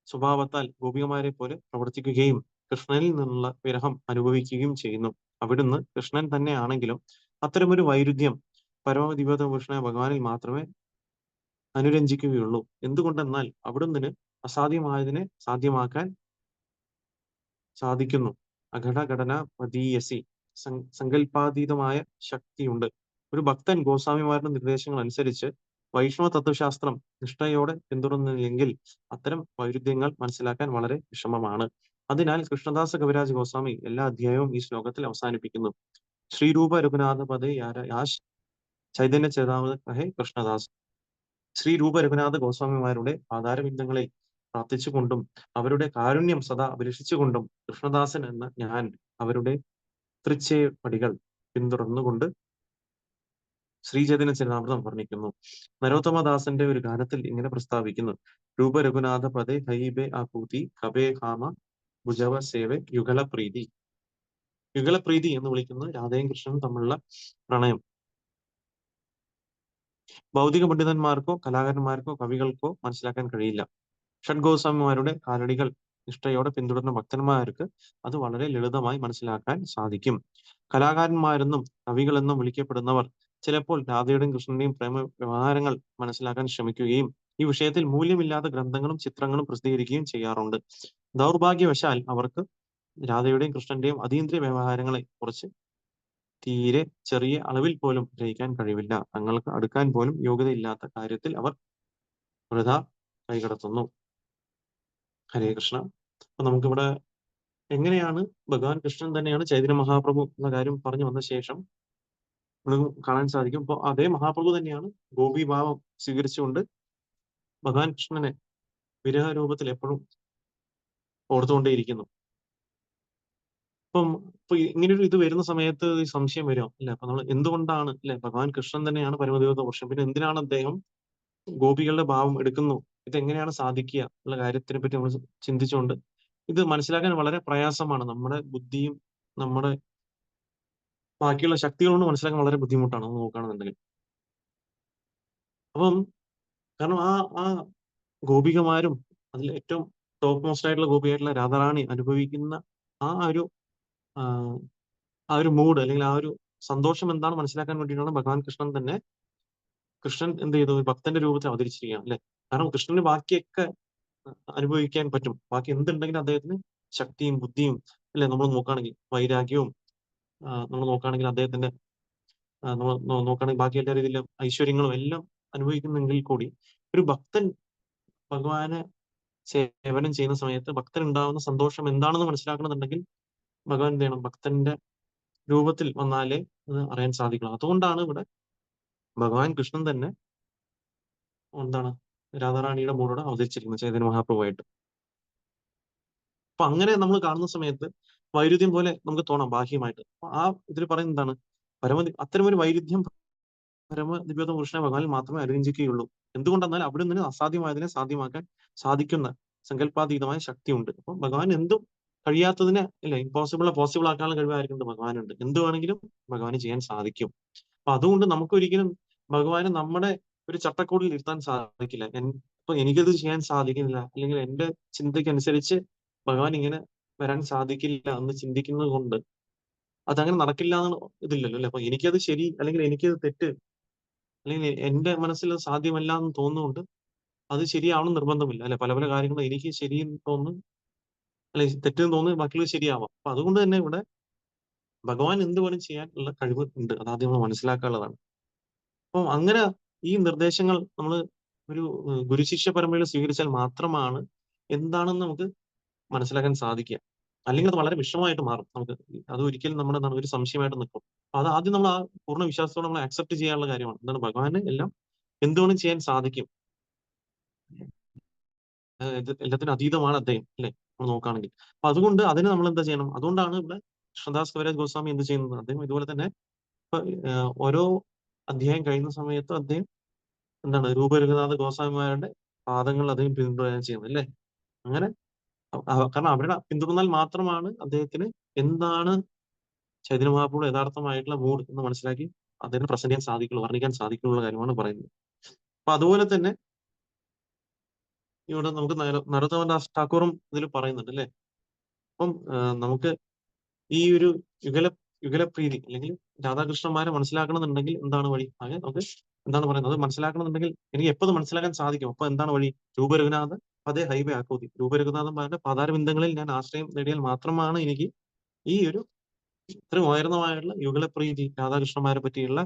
സ്വഭാവത്താൽ ഗോപികമാരെ പോലെ പ്രവർത്തിക്കുകയും കൃഷ്ണനിൽ നിന്നുള്ള വിരഹം അനുഭവിക്കുകയും ചെയ്യുന്നു. അവിടുന്ന് കൃഷ്ണൻ തന്നെ ആണെങ്കിലും അത്തരമൊരു വൈരുദ്ധ്യം പരമദിവ്യപുരുഷനായ ഭഗവാനിൽ മാത്രമേ അനുരഞ്ജിക്കുകയുള്ളൂ. എന്തുകൊണ്ടെന്നാൽ അവിടുന്ന് അസാധ്യമായതിനെ സാധ്യമാക്കാൻ സാധിക്കുന്നു. അഘടഘടന പദീയസി സങ്കല്പാതീതമായ ശക്തിയുണ്ട്. ഒരു ഭക്തൻ ഗോസ്വാമിമാരുടെ നിർദ്ദേശങ്ങൾ അനുസരിച്ച് വൈഷ്ണവ തത്വശാസ്ത്രം നിഷ്ഠയോടെ പിന്തുടർന്നില്ലെങ്കിൽ അത്തരം വൈരുദ്ധ്യങ്ങൾ മനസ്സിലാക്കാൻ വളരെ വിഷമമാണ്. അതിനാൽ കൃഷ്ണദാസ കവിരാജ് ഗോസ്വാമി എല്ലാ അധ്യായവും ഈ ശ്ലോകത്തിൽ അവസാനിപ്പിക്കുന്നു. ശ്രീരൂപ രഘുനാഥ പദേ യാശ് ചൈതന്യ ചേതാമത കഹേ കൃഷ്ണദാസ്. ശ്രീരൂപ രഘുനാഥ ഗോസ്വാമിമാരുടെ പാതാരബിന്ദങ്ങളിൽ പ്രാർത്ഥിച്ചുകൊണ്ടും അവരുടെ കാരുണ്യം സദാ അഭിലഷിച്ചുകൊണ്ടും കൃഷ്ണദാസൻ എന്ന ഞാൻ അവരുടെ തൃച്ചേപടികൾ പിന്തുടർന്നുകൊണ്ട് ശ്രീചൈതന്യ ചരിതാമൃതം വർണ്ണിക്കുന്നു. നരോത്തമദാസന്റെ ഒരു ഗാനത്തിൽ ഇങ്ങനെ പ്രസ്താവിക്കുന്നു: രൂപ രഘുനാഥ പദേ ഹൈബേ ആപൂതി കബേ ഹാമ ഭുജവ സേവെ യുഗളപ്രീതി. യുഗളപ്രീതി എന്ന് വിളിക്കുന്നത് രാധയും കൃഷ്ണനും തമ്മിലുള്ള പ്രണയം. ഭൗതിക പണ്ഡിതന്മാർക്കോ കലാകാരന്മാർക്കോ കവികൾക്കോ മനസ്സിലാക്കാൻ കഴിയില്ല. ഷഡ്ഗോസ്വാമിമാരുടെ കാലടികൾ നിഷ്ഠയോടെ പിന്തുടരുന്ന ഭക്തന്മാർക്ക് അത് വളരെ ലളിതമായി മനസ്സിലാക്കാൻ സാധിക്കും. കലാകാരന്മാരെന്നും കവികളെന്നും വിളിക്കപ്പെടുന്നവർ ചിലപ്പോൾ രാധയുടെയും കൃഷ്ണന്റെയും പ്രേമ വ്യവഹാരങ്ങൾ മനസ്സിലാക്കാൻ ശ്രമിക്കുകയും ഈ വിഷയത്തിൽ മൂല്യമില്ലാത്ത ഗ്രന്ഥങ്ങളും ചിത്രങ്ങളും പ്രസിദ്ധീകരിക്കുകയും ചെയ്യാറുണ്ട്. ദൗർഭാഗ്യവശാൽ അവർക്ക് രാധയുടെയും കൃഷ്ണന്റെയും അതീന്ദ്രിയ വ്യവഹാരങ്ങളെ കുറിച്ച് തീരെ ചെറിയ അളവിൽ പോലും ഗ്രഹിക്കാൻ കഴിവില്ല. തങ്ങൾക്ക് അടുക്കാൻ പോലും യോഗ്യതയില്ലാത്ത കാര്യത്തിൽ അവർ വൃഥ കൈകടത്തുന്നു. ഹരേ കൃഷ്ണ. അപ്പൊ നമുക്കിവിടെ എങ്ങനെയാണ് ഭഗവാൻ കൃഷ്ണൻ തന്നെയാണ് ചൈതന്യ മഹാപ്രഭു എന്ന കാര്യം പറഞ്ഞു വന്ന ശേഷം നമുക്ക് കാണാൻ സാധിക്കും. അപ്പോൾ അതേ മഹാപ്രഭു തന്നെയാണ് ഗോപീഭാവം സ്വീകരിച്ചുകൊണ്ട് ഭഗവാൻ കൃഷ്ണനെ വിരഹ രൂപത്തിൽ എപ്പോഴും ഓർത്തുകൊണ്ടേയിരിക്കുന്നു. ഇപ്പൊ ഇങ്ങനൊരു ഇത് വരുന്ന സമയത്ത് ഈ സംശയം വരും അല്ലെ? അപ്പൊ നമ്മൾ എന്തുകൊണ്ടാണ് അല്ലെ, ഭഗവാൻ കൃഷ്ണൻ തന്നെയാണ് പരമദേവത പുരുഷൻ, പിന്നെ എന്തിനാണ് അദ്ദേഹം ഗോപികളുടെ ഭാവം എടുക്കുന്നു? ഇതെങ്ങനെയാണ് സാധിക്കുക ഉള്ള കാര്യത്തിനെ പറ്റി നമ്മൾ ചിന്തിച്ചുകൊണ്ട് ഇത് മനസ്സിലാക്കാൻ വളരെ പ്രയാസമാണ്. നമ്മുടെ ബുദ്ധിയും നമ്മുടെ ബാക്കിയുള്ള ശക്തികളോട് മനസ്സിലാക്കാൻ വളരെ ബുദ്ധിമുട്ടാണ് നമ്മൾ നോക്കുകയാണെന്നുണ്ടെങ്കിൽ. അപ്പം കാരണം ആ ഗോപികമാരും അതിൽ ഏറ്റവും ടോപ്പ് മോസ്റ്റ് ആയിട്ടുള്ള ഗോപിയായിട്ടുള്ള രാധാറാണി അനുഭവിക്കുന്ന ആ ഒരു ആ ഒരു മൂഡ് അല്ലെങ്കിൽ ആ ഒരു സന്തോഷം എന്താണ് മനസ്സിലാക്കാൻ വേണ്ടിയിട്ടാണ് ഭഗവാൻ കൃഷ്ണൻ എന്ത് ചെയ്തു? ഭക്തന്റെ രൂപത്തിൽ അവതരിച്ചിരിക്കുകയാണ് അല്ലെ? കാരണം കൃഷ്ണന് ബാക്കിയൊക്കെ അനുഭവിക്കാൻ പറ്റും. ബാക്കി എന്തുണ്ടെങ്കിലും അദ്ദേഹത്തിന് ശക്തിയും ബുദ്ധിയും അല്ലെ നമ്മൾ നോക്കുകയാണെങ്കിൽ വൈരാഗ്യവും നമ്മൾ നോക്കുകയാണെങ്കിൽ അദ്ദേഹത്തിന്റെ നമ്മൾ നോക്കുകയാണെങ്കിൽ ബാക്കി എല്ലാ രീതിയിലും ഐശ്വര്യങ്ങളും എല്ലാം അനുഭവിക്കുന്നെങ്കിൽ കൂടി ഒരു ഭക്തൻ ഭഗവാനെ സേവനം ചെയ്യുന്ന സമയത്ത് ഭക്തൻ ഉണ്ടാകുന്ന സന്തോഷം എന്താണെന്ന് മനസ്സിലാക്കണമെന്നുണ്ടെങ്കിൽ ഭഗവാൻ എന്ത് ചെയ്യണം? ഭക്തന്റെ രൂപത്തിൽ വന്നാലേ അത് അറിയാൻ സാധിക്കുള്ളൂ. അതുകൊണ്ടാണ് ഇവിടെ ഭഗവാൻ കൃഷ്ണൻ തന്നെ എന്താണ് രാധാറാണിയുടെ മോളോട് അവതരിച്ചിരിക്കുന്നത് ചൈതന്യ മഹാപ്രഭുവായിട്ട്. അപ്പൊ അങ്ങനെ നമ്മൾ കാണുന്ന സമയത്ത് വൈരുദ്ധ്യം പോലെ നമുക്ക് തോന്നാം ബാഹ്യമായിട്ട്. അപ്പൊ ആ ഇതിൽ പറയുന്നത് എന്താണ്? അത്തരമൊരു വൈരുദ്ധ്യം പരമദിവ്യത പുരുഷനെ ഭഗവാനിൽ മാത്രമേ അനുരഞ്ജിക്കുകയുള്ളൂ. എന്തുകൊണ്ടെന്നാൽ അവിടെ നിന്ന് അസാധ്യമായതിനെ സാധ്യമാക്കാൻ സാധിക്കുന്ന സങ്കല്പാതീതമായ ശക്തിയുണ്ട്. അപ്പൊ ഭഗവാൻ എന്തും കഴിയാത്തതിനെ അല്ലെ പോസിബിൾ ആക്കാനുള്ള കഴിവായിരിക്കുന്നത് ഭഗവാനുണ്ട്. എന്ത് വേണമെങ്കിലും ഭഗവാന് ചെയ്യാൻ സാധിക്കും. അപ്പൊ അതുകൊണ്ട് നമുക്കൊരിക്കലും ഭഗവാനെ നമ്മുടെ ഒരു ചട്ടക്കൂടിൽ ഇരുത്താൻ സാധിക്കില്ല. ഇപ്പൊ എനിക്കത് ചെയ്യാൻ സാധിക്കുന്നില്ല, അല്ലെങ്കിൽ എന്റെ ചിന്തയ്ക്കനുസരിച്ച് ഭഗവാൻ ഇങ്ങനെ വരാൻ സാധിക്കില്ല എന്ന് ചിന്തിക്കുന്നത് കൊണ്ട് അതങ്ങനെ നടക്കില്ല എന്ന് ഇതില്ലല്ലോ അല്ലെ. അപ്പൊ എനിക്കത് ശരി അല്ലെങ്കിൽ എനിക്കത് തെറ്റ് അല്ലെങ്കിൽ എന്റെ മനസ്സിൽ അത് സാധ്യമല്ല എന്ന് തോന്നുന്നുകൊണ്ട് അത് ശരിയാവണം നിർബന്ധമില്ല അല്ലെ. പല പല കാര്യങ്ങളും എനിക്ക് ശരിയെന്ന് തോന്നുന്നു അല്ലെ തെറ്റെന്ന് തോന്നുന്നു, ബാക്കിയുള്ളത് ശരിയാവാം. അപ്പൊ അതുകൊണ്ട് തന്നെ ഇവിടെ ഭഗവാൻ എന്ത് വേണം ചെയ്യാൻ ഉള്ള കഴിവ് ഉണ്ട്. അതാദ്യം നമ്മൾ മനസ്സിലാക്കാനുള്ളതാണ്. അപ്പം അങ്ങനെ ഈ നിർദ്ദേശങ്ങൾ നമ്മൾ ഒരു ഗുരുശിഷ്യ പരമ്പരയിൽ സ്വീകരിച്ചാൽ മാത്രമാണ് എന്താണെന്ന് നമുക്ക് മനസ്സിലാക്കാൻ സാധിക്കുക. അല്ലെങ്കിൽ അത് വളരെ വിഷമമായിട്ട് മാറും നമുക്ക്. അത് ഒരിക്കലും നമ്മുടെ എന്താണ് ഒരു സംശയമായിട്ട് നിൽക്കും. അപ്പൊ അത് ആദ്യം നമ്മൾ ആ പൂർണ്ണ വിശ്വാസത്തോടെ നമ്മൾ അക്സെപ്റ്റ് ചെയ്യാനുള്ള കാര്യമാണ്. എന്താണ് ഭഗവാന് എല്ലാം എന്തുകൊണ്ടും ചെയ്യാൻ സാധിക്കും. ഇത് എല്ലാത്തിനും അതീതമാണ് അദ്ദേഹം അല്ലെ, നമ്മൾ നോക്കുകയാണെങ്കിൽ. അപ്പൊ അതുകൊണ്ട് അതിന് നമ്മൾ എന്താ ചെയ്യണം? അതുകൊണ്ടാണ് ഇവിടെ കൃഷ്ണദാസ് കവിരാജ് ഗോസ്വാമി എന്ത് ചെയ്യുന്നത്? അദ്ദേഹം ഇതുപോലെ തന്നെ ഇപ്പൊ ഓരോ അധ്യായം കഴിയുന്ന സമയത്ത് അദ്ദേഹം എന്താണ് രൂപരഘുനാഥ ഗോസ്വാമിമാരുടെ പാദങ്ങൾ അദ്ദേഹം പിന്തുടരുകയാണ് ചെയ്യുന്നത് അല്ലേ. അങ്ങനെ കാരണം അവരുടെ പിന്തുടർന്നാൽ മാത്രമാണ് അദ്ദേഹത്തിന് എന്താണ് ചൈതന്യ മഹാപ്രഭുയുടെ യഥാർത്ഥമായിട്ടുള്ള മൂഡ് എന്ന് മനസ്സിലാക്കി അദ്ദേഹത്തിന് പ്രസന്റ് ചെയ്യാൻ സാധിക്കുള്ളൂ, വർണ്ണിക്കാൻ സാധിക്കുള്ള കാര്യമാണ് പറയുന്നത്. അപ്പൊ അതുപോലെ തന്നെ ഇവിടെ നമുക്ക് നരോത്തമദാസ് ഠാക്കൂറും ഇതിൽ പറയുന്നുണ്ട് അല്ലെ. അപ്പം നമുക്ക് ഈ ഒരു യുഗല യുഗലപ്രീതി അല്ലെങ്കിൽ രാധാകൃഷ്ണന്മാരെ മനസ്സിലാക്കണമെന്നുണ്ടെങ്കിൽ എന്താണ് വഴി? അങ്ങനെ നമുക്ക് എന്താണ് പറയുന്നത്? അത് മനസ്സിലാക്കണമെന്നുണ്ടെങ്കിൽ എനിക്ക് എപ്പോൾ മനസ്സിലാക്കാൻ സാധിക്കും? അപ്പൊ എന്താണ് വഴി? രൂപരഘുനാഥ് അതേ ഹൈവേ ആക്കോതി രൂപരഘുനാഥന്മാരുടെ പാതാരബിന്ദങ്ങളിൽ ഞാൻ ആശ്രയം നേടിയാൽ മാത്രമാണ് എനിക്ക് ഈ ഒരു ഇത്രയും ഉയർന്നമായിട്ടുള്ള യുഗലപ്രീതി രാധാകൃഷ്ണന്മാരെ പറ്റിയുള്ള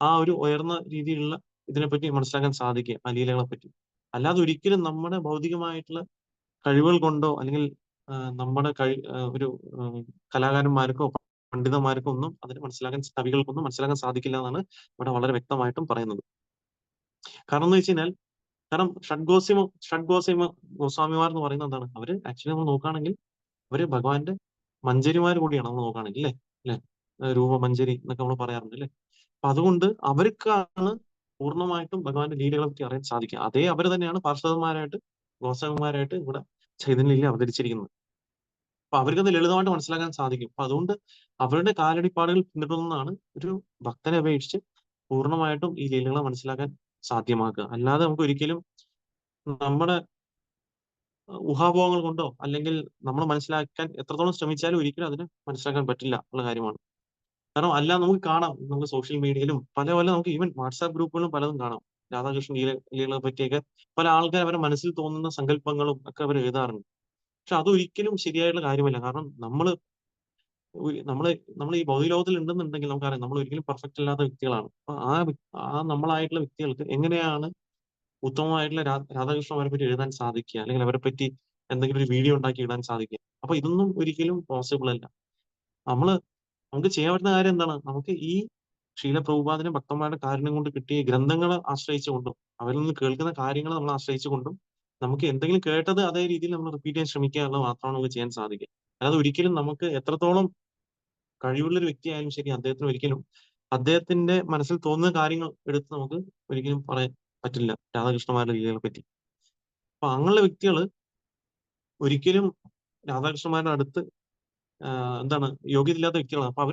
ആ ഒരു ഉയർന്ന രീതിയിലുള്ള ഇതിനെപ്പറ്റി മനസ്സിലാക്കാൻ സാധിക്കുക, ആ ലീലകളെ പറ്റി. അല്ലാതെ ഒരിക്കലും നമ്മുടെ ഭൗതികമായിട്ടുള്ള കഴിവുകൾ കൊണ്ടോ അല്ലെങ്കിൽ നമ്മുടെ ഒരു കലാകാരന്മാർക്കോ പണ്ഡിതന്മാർക്കോ ഒന്നും അതിനെ മനസ്സിലാക്കാൻ, കവികൾക്കൊന്നും മനസ്സിലാക്കാൻ സാധിക്കില്ല എന്നാണ് ഇവിടെ വളരെ വ്യക്തമായിട്ടും പറയുന്നത്. കാരണം എന്ന് വെച്ച് കഴിഞ്ഞാൽ, കാരണം ഷഡ്ഗോസിമ ഗോസ്വാമിമാർ എന്ന് പറയുന്നത് എന്താണ്? അവര് ആക്ച്വലി നമ്മൾ നോക്കുകയാണെങ്കിൽ അവര് ഭഗവാന്റെ മഞ്ചരിമാർ കൂടിയാണ് നമ്മൾ നോക്കുകയാണെങ്കിൽ അല്ലെ. അല്ലെ, രൂപമഞ്ചരി എന്നൊക്കെ നമ്മൾ പറയാറുണ്ട് അല്ലെ. അപ്പൊ അതുകൊണ്ട് അവർക്കാണ് പൂർണ്ണമായിട്ടും ഭഗവാന്റെ ലീലകളെ പറ്റി അറിയാൻ സാധിക്കുക. അതേ അവർ തന്നെയാണ് പാർഷദന്മാരായിട്ട് ഗോസ്വാമിമാരായിട്ട് ഇവിടെ ചൈതന്യലീല അവതരിച്ചിരിക്കുന്നത്. അപ്പൊ അവർക്കത് ലളിതമായിട്ട് മനസ്സിലാക്കാൻ സാധിക്കും. അപ്പൊ അതുകൊണ്ട് അവരുടെ കാലടിപ്പാടുകൾ പിന്തുടർന്നാണ് ഒരു ഭക്തനെ അപേക്ഷിച്ച് പൂർണ്ണമായിട്ടും ഈ ലീലകളെ മനസ്സിലാക്കാൻ സാധ്യമാക്കുക. അല്ലാതെ നമുക്ക് ഒരിക്കലും നമ്മുടെ ഊഹാപോഹങ്ങൾ കൊണ്ടോ അല്ലെങ്കിൽ നമ്മൾ മനസ്സിലാക്കാൻ എത്രത്തോളം ശ്രമിച്ചാലും ഒരിക്കലും അതിന് മനസ്സിലാക്കാൻ പറ്റില്ല ഉള്ള കാര്യമാണ്. കാരണം അല്ല നമുക്ക് കാണാം, നമുക്ക് സോഷ്യൽ മീഡിയയിലും പല പല നമുക്ക് ഈവൻ വാട്സാപ്പ് ഗ്രൂപ്പുകളിലും പലതും കാണാം. രാധാകൃഷ്ണൻ ലീലകളെ പറ്റിയൊക്കെ പല ആൾക്കാർ അവരുടെ മനസ്സിൽ തോന്നുന്ന സങ്കല്പങ്ങളും ഒക്കെ അവർ എഴുതാറുണ്ട്. പക്ഷെ അതൊരിക്കലും ശരിയായിട്ടുള്ള കാര്യമല്ല. കാരണം നമ്മള് നമ്മൾ ഈ ഭൗതിക ലോകത്തിൽ ഉണ്ടെന്നുണ്ടെങ്കിൽ നമുക്കറിയാം നമ്മൾ ഒരിക്കലും പെർഫെക്റ്റ് അല്ലാത്ത വ്യക്തികളാണ്. അപ്പൊ ആ നമ്മളായിട്ടുള്ള വ്യക്തികൾക്ക് എങ്ങനെയാണ് ഉത്തമമായിട്ടുള്ള രാധാകൃഷ്ണന്മാരെ പറ്റി എഴുതാൻ സാധിക്കുക, അല്ലെങ്കിൽ അവരെ പറ്റി എന്തെങ്കിലും ഒരു വീഡിയോ ഉണ്ടാക്കി ഇടാൻ സാധിക്കുക? അപ്പൊ ഇതൊന്നും ഒരിക്കലും പോസിബിൾ അല്ല. നമ്മള് നമുക്ക് ചെയ്യാൻ പറ്റുന്ന കാര്യം എന്താണ്? നമുക്ക് ഈ ശീല പ്രഭുപാദിനെ ഭക്തന്മാരുടെ കാരുണ്യം കൊണ്ട് കിട്ടിയ ഗ്രന്ഥങ്ങളെ ആശ്രയിച്ചുകൊണ്ടും അവരിൽ നിന്ന് കേൾക്കുന്ന കാര്യങ്ങളെ നമ്മൾ ആശ്രയിച്ചുകൊണ്ടും നമുക്ക് എന്തെങ്കിലും കേട്ടത് അതേ രീതിയിൽ നമ്മൾ റിപ്പീറ്റ് ചെയ്യാൻ ശ്രമിക്കുക എന്നുള്ളത് മാത്രമാണ് നമുക്ക് ചെയ്യാൻ സാധിക്കുക. അല്ലാതെ ഒരിക്കലും നമുക്ക് എത്രത്തോളം കഴിവുള്ള ഒരു വ്യക്തിയായാലും ശരി, അദ്ദേഹത്തിന് ഒരിക്കലും അദ്ദേഹത്തിന്റെ മനസ്സിൽ തോന്നുന്ന കാര്യങ്ങൾ എടുത്ത് നമുക്ക് ഒരിക്കലും പറയാൻ പറ്റില്ല രാധാകൃഷ്ണന്മാരുടെ ലീലകളെ പറ്റി. അപ്പൊ അങ്ങനെയുള്ള വ്യക്തികൾ ഒരിക്കലും രാധാകൃഷ്ണന്മാരുടെ അടുത്ത് എന്താണ് യോഗ്യതയില്ലാത്ത വ്യക്തികളാണ്. അപ്പൊ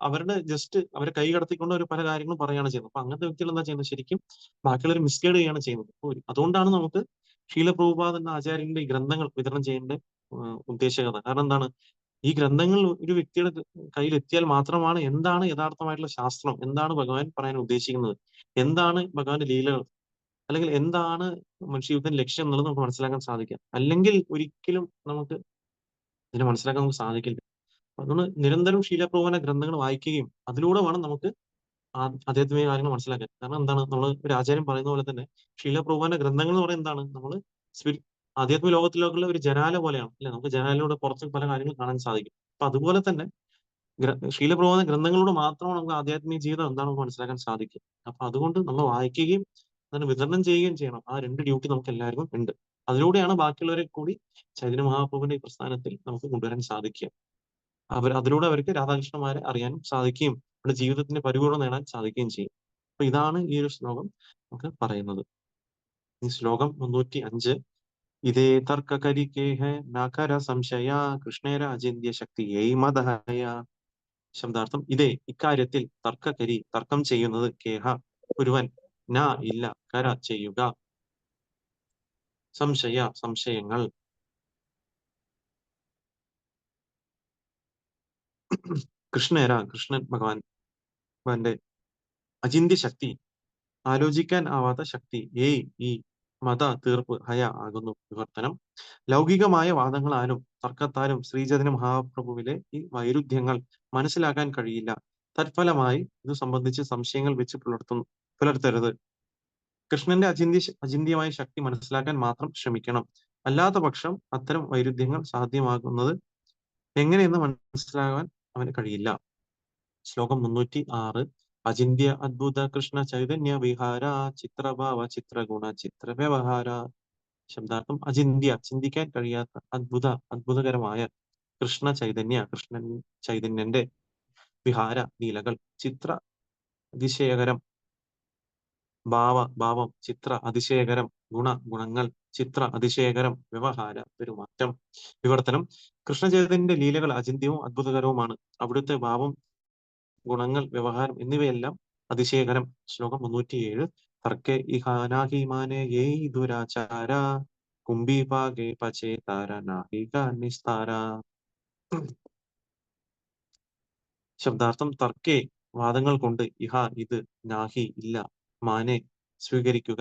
അവരുടെ ജസ്റ്റ് അവരെ കൈ കടത്തിക്കൊണ്ട് അവർ പല കാര്യങ്ങളും പറയുകയാണ് ചെയ്യുന്നത്. അപ്പൊ അങ്ങനത്തെ വ്യക്തികൾ എന്താ ചെയ്യുന്നത്? ശരിക്കും ബാക്കിയുള്ളവർ മിസ്ഗൈഡ് ചെയ്യുകയാണ് ചെയ്യുന്നത്. അതുകൊണ്ടാണ് നമുക്ക് ശീല പ്രഭുപാദ് എന്ന ആചാര്യന്റെ ഈ ഗ്രന്ഥങ്ങൾ വിതരണം ചെയ്യേണ്ട ഉദ്ദേശകത. കാരണം എന്താണ്? ഈ ഗ്രന്ഥങ്ങൾ ഒരു വ്യക്തിയുടെ കയ്യിൽ എത്തിയാൽ മാത്രമാണ് എന്താണ് യഥാർത്ഥമായിട്ടുള്ള ശാസ്ത്രം, എന്താണ് ഭഗവാൻ പറയാൻ ഉദ്ദേശിക്കുന്നത്, എന്താണ് ഭഗവാന്റെ ലീലകൾ അല്ലെങ്കിൽ എന്താണ് മനുഷ്യജീവിതത്തിന്റെ ലക്ഷ്യം എന്നുള്ളത് നമുക്ക് മനസ്സിലാക്കാൻ സാധിക്കുക. അല്ലെങ്കിൽ ഒരിക്കലും നമുക്ക് ഇതിനെ മനസ്സിലാക്കാൻ നമുക്ക് സാധിക്കില്ല. അതുകൊണ്ട് നിരന്തരം ശീലപ്രബോധന ഗ്രന്ഥങ്ങൾ വായിക്കുകയും അതിലൂടെ വേണം നമുക്ക് ആധ്യാത്മിക കാര്യങ്ങൾ മനസ്സിലാക്കാൻ. കാരണം എന്താണ്, നമ്മൾ ഒരു ആചാര്യം പറയുന്ന പോലെ തന്നെ ശീലപ്രബോധന ഗ്രന്ഥങ്ങൾ എന്ന് പറയുന്നത് എന്താണ്, നമ്മൾ ആധ്യാത്മിക ലോകത്തിലേക്കുള്ള ഒരു ജനാല പോലെയാണ് അല്ലെ. നമുക്ക് ജനാലയിലൂടെ പുറത്ത് പല കാര്യങ്ങൾ കാണാൻ സാധിക്കും. അപ്പൊ അതുപോലെ തന്നെ ശീലപ്രബോധന ഗ്രന്ഥങ്ങളിലൂടെ മാത്രമാണ് നമുക്ക് ആധ്യാത്മിക ജീവിതം എന്താണെന്ന് മനസ്സിലാക്കാൻ സാധിക്കുക. അപ്പൊ അതുകൊണ്ട് നമ്മൾ വായിക്കുകയും അതിനെ വിതരണം ചെയ്യുകയും ചെയ്യണം. ആ രണ്ട് ഡ്യൂട്ടി നമുക്ക് എല്ലാവർക്കും ഉണ്ട്. അതിലൂടെയാണ് ബാക്കിയുള്ളവരെ കൂടി ചൈതന്യ മഹാപ്രഭുവിന്റെ ഈ പ്രസ്ഥാനത്തിൽ നമുക്ക് കൊണ്ടുവരാൻ സാധിക്കുക. അതിലൂടെ അവർക്ക് രാധാകൃഷ്ണന്മാരെ അറിയാനും സാധിക്കുകയും അവരുടെ ജീവിതത്തിന്റെ പരിപൂർണ്ണ നേടാൻ സാധിക്കുകയും ചെയ്യും. അപ്പൊ ഇതാണ് ഈ ഒരു ശ്ലോകം നമുക്ക് പറയുന്നത്. ഈ ശ്ലോകം 305. ഇതേ തർക്ക കരിക്കേഹ നാകര സംശയ കൃഷ്ണേര അചിന്യ ശക്തിയേ മദഹയ. ശബ്ദാർത്ഥം: ഇതേ ഇക്കാര്യത്തിൽ തർക്കകരി തർക്കം ചെയ്യുന്നത്, കേഹ ഒരുവൻ, ന ഇല്ല, കര ചെയ്യുക, സംശയ സംശയങ്ങൾ, കൃഷ്ണേര കൃഷ്ണൻ ഭഗവാന്റെ അചിന്യ ശക്തി ആലോചിക്കാൻ ആവാത്ത ശക്തി, ഈ മത തീർപ്പ്, ഹയ ആകുന്നു. വിവർത്തനം: ലൗകികമായ വാദങ്ങളാലും തർക്കത്താലും ശ്രീചൈതന്യ മഹാപ്രഭുവിലെ ഈ വൈരുദ്ധ്യങ്ങൾ മനസ്സിലാക്കാൻ കഴിയില്ല. തത്ഫലമായി ഇത് സംബന്ധിച്ച് സംശയങ്ങൾ വെച്ച് പുലർത്തരുത്. കൃഷ്ണന്റെ അചിന്ത്യമായ ശക്തി മനസ്സിലാക്കാൻ മാത്രം ശ്രമിക്കണം. അല്ലാത്ത പക്ഷം അത്തരം വൈരുദ്ധ്യങ്ങൾ സാധ്യമാകുന്നത് എങ്ങനെയെന്ന് മനസ്സിലാകാൻ അവന് കഴിയില്ല. ശ്ലോകം 306. അചിന്യ അദ്ഭുത കൃഷ്ണ ചൈതന്യ വിഹാര ചിത്രഭാവ ചിത്രഗുണ ചിത്രവ്യവഹാര. ശബ്ദാർത്ഥം: അചിന്യ ചിന്തിക്കാൻ കഴിയാത്ത അത്ഭുതകരമായ കൃഷ്ണൻ ചൈതന്യന്റെ വിഹാര ലീലകൾ, ചിത്ര അതിശയകരം ഭാവം, ചിത്ര അതിശയകരം ഗുണങ്ങൾ, ചിത്ര അതിശയകരം വ്യവഹാര പെരുമാറ്റം. വിവർത്തനം: കൃഷ്ണചൈതന്യന്റെ ലീലകൾ അചിന്യവും അത്ഭുതകരവുമാണ്. അവിടുത്തെ ഭാവം, ഗുണങ്ങൾ, വ്യവഹാരം എന്നിവയെല്ലാം അതിശയകരം. ശ്ലോകം 307. തർക്കെ ഇഹാനാഹിമാനെ യേ ദുരാചാര കുംഭീഭാഗേ പചേതാര നാഹിക നിസ്താര. ശബ്ദാർത്ഥം: തർക്കേ വാദങ്ങൾ കൊണ്ട്, ഇഹ ഇത്, നാഹി ഇല്ല, മാനെ സ്വീകരിക്കുക,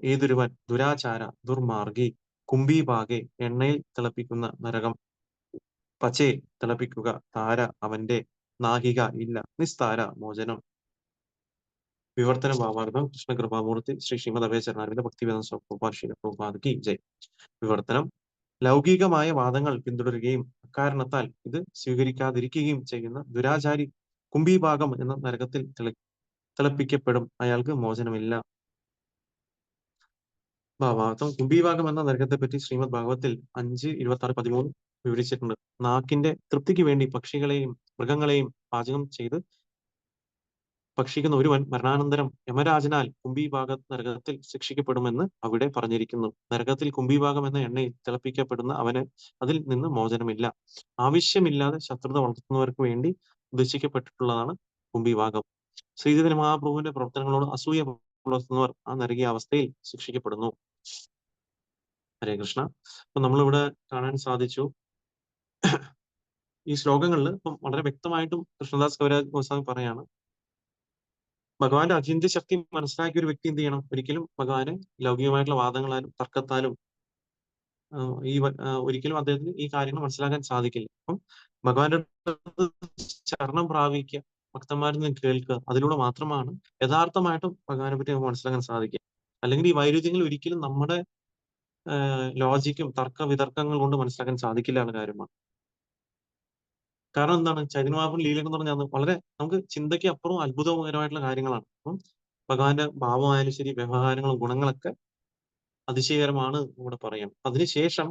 ഏതൊരുവൻ, ദുരാചാര ദുർമാർഗി, കുംഭീഭാഗെ എണ്ണയിൽ തിളപ്പിക്കുന്ന നരകം, പചേ തിളപ്പിക്കുക, താര അവന്റെ, നാഹിക ഇല്ല, നിസ്താര മോചനം. വിവർത്തന ഭാവാർത്ഥം: കൃഷ്ണകൃപാമൂർത്തി ശ്രീ ശ്രീമദ് അഭയചരണാരവിന്ദ ഭക്തിവേദാന്ത സ്വാമി പ്രഭുപാദ് ജയ്. വിവർത്തനം: ലൗകികമായ വാദങ്ങൾ പിന്തുടരുകയും അക്കാരണത്താൽ ഇത് സ്വീകരിക്കാതിരിക്കുകയും ചെയ്യുന്ന ദുരാചാരി കുംഭീഭാഗം എന്ന നരകത്തിൽ തിളപ്പിക്കപ്പെടും. അയാൾക്ക് മോചനമില്ല. ഭാവാർത്ഥം: കുംഭീഭാഗം എന്ന നരകത്തെ പറ്റി ശ്രീമദ് ഭാഗവത്തിൽ 5:26-13 വിവരിച്ചിട്ടുണ്ട്. നാക്കിന്റെ തൃപ്തിക്ക് വേണ്ടി പക്ഷികളെയും മൃഗങ്ങളെയും പാചകം ചെയ്ത് ഭക്ഷിക്കുന്ന ഒരുവൻ മരണാനന്തരം യമരാജനാൽ കുംഭീഭാഗ നരകത്തിൽ ശിക്ഷിക്കപ്പെടുമെന്ന് അവിടെ പറഞ്ഞിരിക്കുന്നു. നരകത്തിൽ കുംഭീഭാഗം എന്ന എണ്ണയിൽ തിളപ്പിക്കപ്പെടുന്ന അവന് അതിൽ നിന്ന് മോചനമില്ല. ആവശ്യമില്ലാതെ ശത്രുത വളർത്തുന്നവർക്ക് വേണ്ടി ഉദ്ദേശിക്കപ്പെട്ടിട്ടുള്ളതാണ് കുംഭീഭാഗം. ശ്രീചൈതന്യ മഹാപ്രഭുവിന്റെ പ്രവർത്തനങ്ങളോട് അസൂയ പുലർത്തുന്നവർ ആ നരകീയ അവസ്ഥയിൽ ശിക്ഷിക്കപ്പെടുന്നു. ഹരേ കൃഷ്ണ. അപ്പൊ നമ്മളിവിടെ കാണാൻ സാധിച്ചു, ഈ ശ്ലോകങ്ങളിൽ ഇപ്പം വളരെ വ്യക്തമായിട്ടും കൃഷ്ണദാസ് കവിരാജ് ഗോസ്വാമി പറയാണ്, ഭഗവാന്റെ അചിന്ത്യ ശക്തി മനസ്സിലാക്കിയ ഒരു വ്യക്തി എന്ത് ചെയ്യണം? ഒരിക്കലും ഭഗവാനെ ലൗകികമായിട്ടുള്ള വാദങ്ങളാലും തർക്കത്താലും ഒരിക്കലും അദ്ദേഹത്തിന് ഈ കാര്യങ്ങൾ മനസ്സിലാക്കാൻ സാധിക്കില്ല. അപ്പം ഭഗവാന്റെ ശരണം പ്രാപിക്കുക, ഭക്തന്മാരിൽ നിന്ന് കേൾക്കുക, അതിലൂടെ മാത്രമാണ് യഥാർത്ഥമായിട്ടും ഭഗവാനെ പറ്റി നമുക്ക് മനസ്സിലാക്കാൻ സാധിക്കുക. അല്ലെങ്കിൽ ഈ വൈരുദ്ധ്യങ്ങൾ ഒരിക്കലും നമ്മുടെ ലോജിക്കും തർക്ക വിതർക്കങ്ങൾ കൊണ്ട് മനസ്സിലാക്കാൻ സാധിക്കില്ല എന്ന കാര്യമാണ്. കാരണം എന്താണ്, ചൈതന്യമാപൻ ലീലകൾ എന്ന് പറഞ്ഞാൽ വളരെ നമുക്ക് ചിന്തയ്ക്ക് അപ്പുറം അത്ഭുതകരമായിട്ടുള്ള കാര്യങ്ങളാണ്. അപ്പം ഭഗവാന്റെ ഭാവമായാലും ശരി, വ്യവഹാരങ്ങളും ഗുണങ്ങളൊക്കെ അതിശയകരമാണ് ഇവിടെ പറയാം. അതിനുശേഷം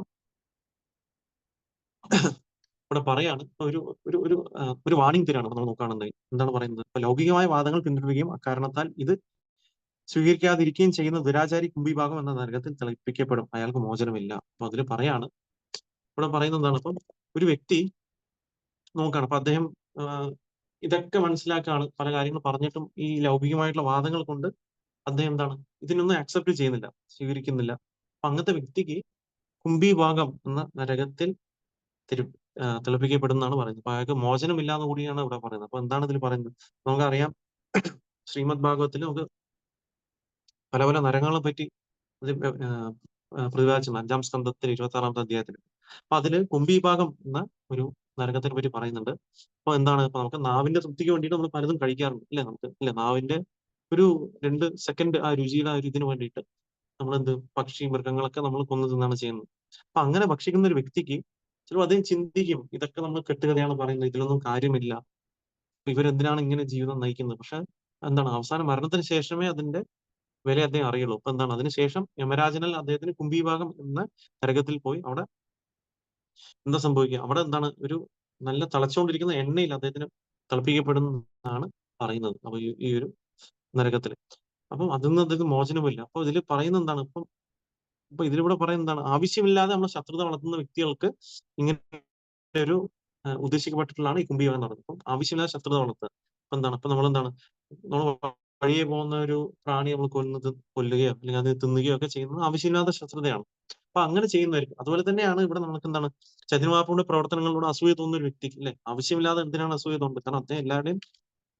ഇവിടെ പറയാണ് ഒരു ഒരു ഒരു ഒരു വാണിംഗ് തരാണ് നമ്മൾ നോക്കുകയാണെന്നുണ്ടെങ്കിൽ. എന്താണ് പറയുന്നത്? ഇപ്പൊ ലൗകികമായ വാദങ്ങൾ പിന്തുടരുകയും അക്കാരണത്താൽ ഇത് സ്വീകരിക്കാതിരിക്കുകയും ചെയ്യുന്ന ദുരാചാരി കുംഭീഭാഗം എന്ന നരകത്തിൽ തിളപ്പിക്കപ്പെടും, അയാൾക്ക് മോചനമില്ല. അപ്പൊ അതിൽ പറയാണ്, ഇവിടെ പറയുന്നത് എന്താണ്, അപ്പം ഒരു വ്യക്തി നോക്കുകയാണ്, അപ്പൊ അദ്ദേഹം ഇതൊക്കെ മനസ്സിലാക്കാണ്, പല കാര്യങ്ങൾ പറഞ്ഞിട്ടും ഈ ലൗകികമായിട്ടുള്ള വാദങ്ങൾ കൊണ്ട് അദ്ദേഹം എന്താണ്, ഇതിനൊന്നും അക്സെപ്റ്റ് ചെയ്യുന്നില്ല, സ്വീകരിക്കുന്നില്ല. അപ്പൊ അങ്ങനത്തെ വ്യക്തിക്ക് കുംഭീഭാഗം എന്ന നരകത്തിൽ തിളപ്പിക്കപ്പെടുന്നതാണ് പറയുന്നത്. അപ്പൊ അയാൾക്ക് മോചനമില്ല എന്ന് കൂടിയാണ് ഇവിടെ പറയുന്നത്. അപ്പൊ എന്താണ് ഇതിൽ പറയുന്നത്? നമുക്കറിയാം, ശ്രീമദ് ഭാഗവത്തിൽ നമുക്ക് പല പല നരകങ്ങളെ പറ്റി അത് പ്രതിപാദിച്ചിട്ടുണ്ട് 5-ാം സ്കന്ധത്തിൽ 26-ാമത്തെ അധ്യായത്തിൽ. അപ്പൊ അതില് കുംഭീഭാഗം എന്ന ഒരു നരകത്തിനെ പറ്റി പറയുന്നുണ്ട്. അപ്പൊ എന്താണ്, ഇപ്പൊ നമുക്ക് നാവിന്റെ തൃപ്തിക്ക് വേണ്ടിയിട്ട് നമ്മൾ പലതും കഴിക്കാറുണ്ട് ഇല്ലേ, നമുക്ക് ഇല്ലേ, നാവിന്റെ ഒരു 2 സെക്കൻഡ് ആ രുചിയുടെ ആ ഒരു ഇതിന് വേണ്ടിയിട്ട് നമ്മളെന്ത് പക്ഷി മൃഗങ്ങളൊക്കെ നമ്മൾ കൊന്നു തിന്നാണ് ചെയ്യുന്നത്. അപ്പൊ അങ്ങനെ ഭക്ഷിക്കുന്ന ഒരു വ്യക്തിക്ക് ചിലപ്പോൾ അദ്ദേഹം ചിന്തിക്കും, ഇതൊക്കെ നമ്മൾ കെട്ടുകഥയാണ് പറയുന്നത്, ഇതിലൊന്നും കാര്യമില്ല, ഇവരെന്തിനാണ് ഇങ്ങനെ ജീവിതം നയിക്കുന്നത്. പക്ഷെ എന്താണ്, അവസാനം മരണത്തിന് ശേഷമേ അതിന്റെ വില അദ്ദേഹം അറിയുള്ളൂ. അപ്പൊ എന്താണ്, അതിനുശേഷം യമരാജനാൽ അദ്ദേഹത്തിന് കുംഭീഭാഗം എന്ന നരകത്തിൽ പോയി അവിടെ എന്താ സംഭവിക്കുക, അവിടെ എന്താണ്, ഒരു നല്ല തിളച്ചുകൊണ്ടിരിക്കുന്ന എണ്ണയിൽ അദ്ദേഹത്തിന് തിളപ്പിക്കപ്പെടുന്നതാണ് പറയുന്നത്. അപ്പൊ ഈ ഒരു നരകത്തില്, അപ്പം അതിൽ നിന്ന് അദ്ദേഹത്തിന് മോചനമില്ല. അപ്പൊ ഇതിൽ പറയുന്നത് എന്താണ്, ഇപ്പൊ ഇതിലൂടെ പറയുന്നത് എന്താണ്, ആവശ്യമില്ലാതെ നമ്മൾ ശത്രുത വളർത്തുന്ന വ്യക്തികൾക്ക് ഇങ്ങനെ ഒരു ഉദ്ദേശിക്കപ്പെട്ടിട്ടുള്ളതാണ് ഈ കുംഭീഭാഗം എന്ന് പറയുന്നത്. അപ്പം ആവശ്യമില്ലാതെ ശത്രുത വളർത്തുക. അപ്പൊ എന്താണ്, അപ്പൊ നമ്മളെന്താണ്, നമ്മൾ വഴിയെ പോകുന്ന ഒരു പ്രാണി നമ്മൾ കൊല്ലുകയോ അല്ലെങ്കിൽ അത് തിന്നുകയോ ഒക്കെ ചെയ്യുന്നത് ആവശ്യമില്ലാത്ത ശത്രുതയാണ്. അപ്പൊ അങ്ങനെ ചെയ്യുന്നവർക്ക് അതുപോലെ തന്നെയാണ് ഇവിടെ നമുക്ക് എന്താണ്, ചൈതന്യമാപ്പുവിന്റെ പ്രവർത്തനങ്ങളിലൂടെ അസൂയ തോന്നുന്ന ഒരു വ്യക്തിക്ക് അല്ലെ, ആവശ്യമില്ലാതെ എന്തിനാണ് അസൂയ തോന്നുന്നത്, കാരണം അദ്ദേഹം എല്ലാവരുടെയും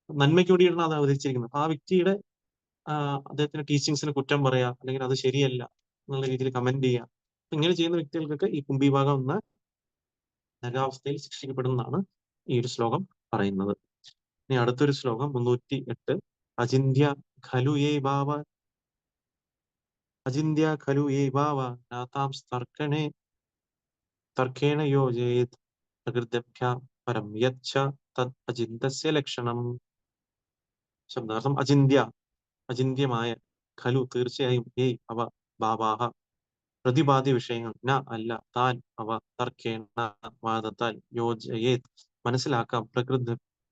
നന്മയ്ക്ക് വേണ്ടിയിട്ടാണ് അത് അവതരിച്ചിരിക്കുന്നത്. അപ്പൊ ആ വ്യക്തിയുടെ അദ്ദേഹത്തിന്റെ ടീച്ചിങ്സിനെ കുറ്റം പറയാ, അല്ലെങ്കിൽ അത് ശരിയല്ല എന്നുള്ള രീതിയിൽ കമന്റ് ചെയ്യുക, അപ്പൊ ഇങ്ങനെ ചെയ്യുന്ന വ്യക്തികൾക്കൊക്കെ ഈ കുംഭീഭാഗം എന്ന നരകാവസ്ഥയിൽ ശിക്ഷിക്കപ്പെടുന്നതാണ് ഈ ഒരു ശ്ലോകം പറയുന്നത്. ഇനി അടുത്തൊരു ശ്ലോകം 308. അചിന്യ ഖലു യേ ഭാവ അചിന്യ ഖലു യേ ഭാവ നാതാം തർക്കേണ യോജയേത് പ്രകൃത്യഭ്യാം പരം യച്ഛ തദ് അചിന്തസ്യ ലക്ഷണം. ശബ്ദാർത്ഥം: അചിന്യ, അചിന്യമായ, ഖലു തീർച്ചയായും, ഏയ് അവ, ഭാവാഹ പ്രതിപാദ്യ വിഷയങ്ങൾ, ന അല്ല, താൻ അവ, തർക്കേണ വാദത്താൽ, യോജയേത് മനസ്സിലാക്കാം,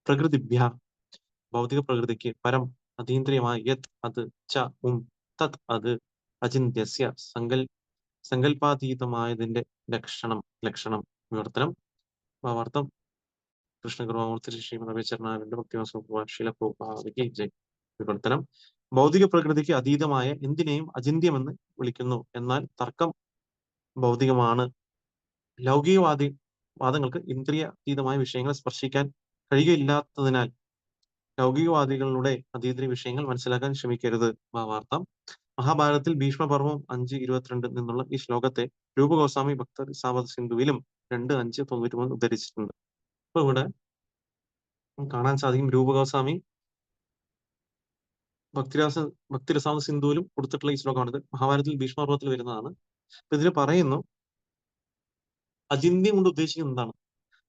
പ്രകൃതിഭ്യ ഭൗതിക പ്രകൃതിക്ക്, പരം അതീന്ദ്രിയമായ, യത് അത്, ച തത് അത്, അചിന്യസ്യ സങ്കല്പാതീതമായതിന്റെ ലക്ഷണം വിവർത്തനം. ഭാവാർത്ഥം: കൃഷ്ണകൃപാമൂർത്തി ശ്രീമദ് അഭിചരണാനന്ദ ഭക്തിവാസുഭാഷിലപ്രഭാവിക്ക് ജയ്. വിവർത്തനം: ഭൗതിക പ്രകൃതിക്ക് അതീതമായ എന്തിനേയും അചിന്യമെന്ന് വിളിക്കുന്നു. എന്നാൽ തർക്കം ഭൗതികമാണ്. വാദങ്ങൾക്ക് ഇന്ദ്രിയാതീതമായ വിഷയങ്ങളെ സ്പർശിക്കാൻ കഴിയുകയില്ലാത്തതിനാൽ ലൗകികവാദികളുടെ അതീന്ദ്രിയ വിഷയങ്ങൾ മനസ്സിലാക്കാൻ ശ്രമിക്കരുത്. ഭാവാർത്ഥം: മഹാഭാരതത്തിൽ ഭീഷ്മപർവം 5:22 നിന്നുള്ള ഈ ശ്ലോകത്തെ രൂപഗോസ്വാമി ഭക്തസാവധ സിന്ധുവിലും 2:5-93 ഉദ്ധരിച്ചിട്ടുണ്ട്. അപ്പൊ ഇവിടെ കാണാൻ സാധിക്കും, രൂപഗോസ്വാമി ഭക്തിരസാവധ സിന്ധുവിലും കൊടുത്തിട്ടുള്ള ഈ ശ്ലോകമാണിത്. മഹാഭാരതത്തിൽ ഭീഷ്മപർവത്തിൽ വരുന്നതാണ്. അപ്പൊ ഇതിൽ പറയുന്നു, അചിന്യം കൊണ്ട് ഉദ്ദേശിക്കുന്നത് എന്താണ്,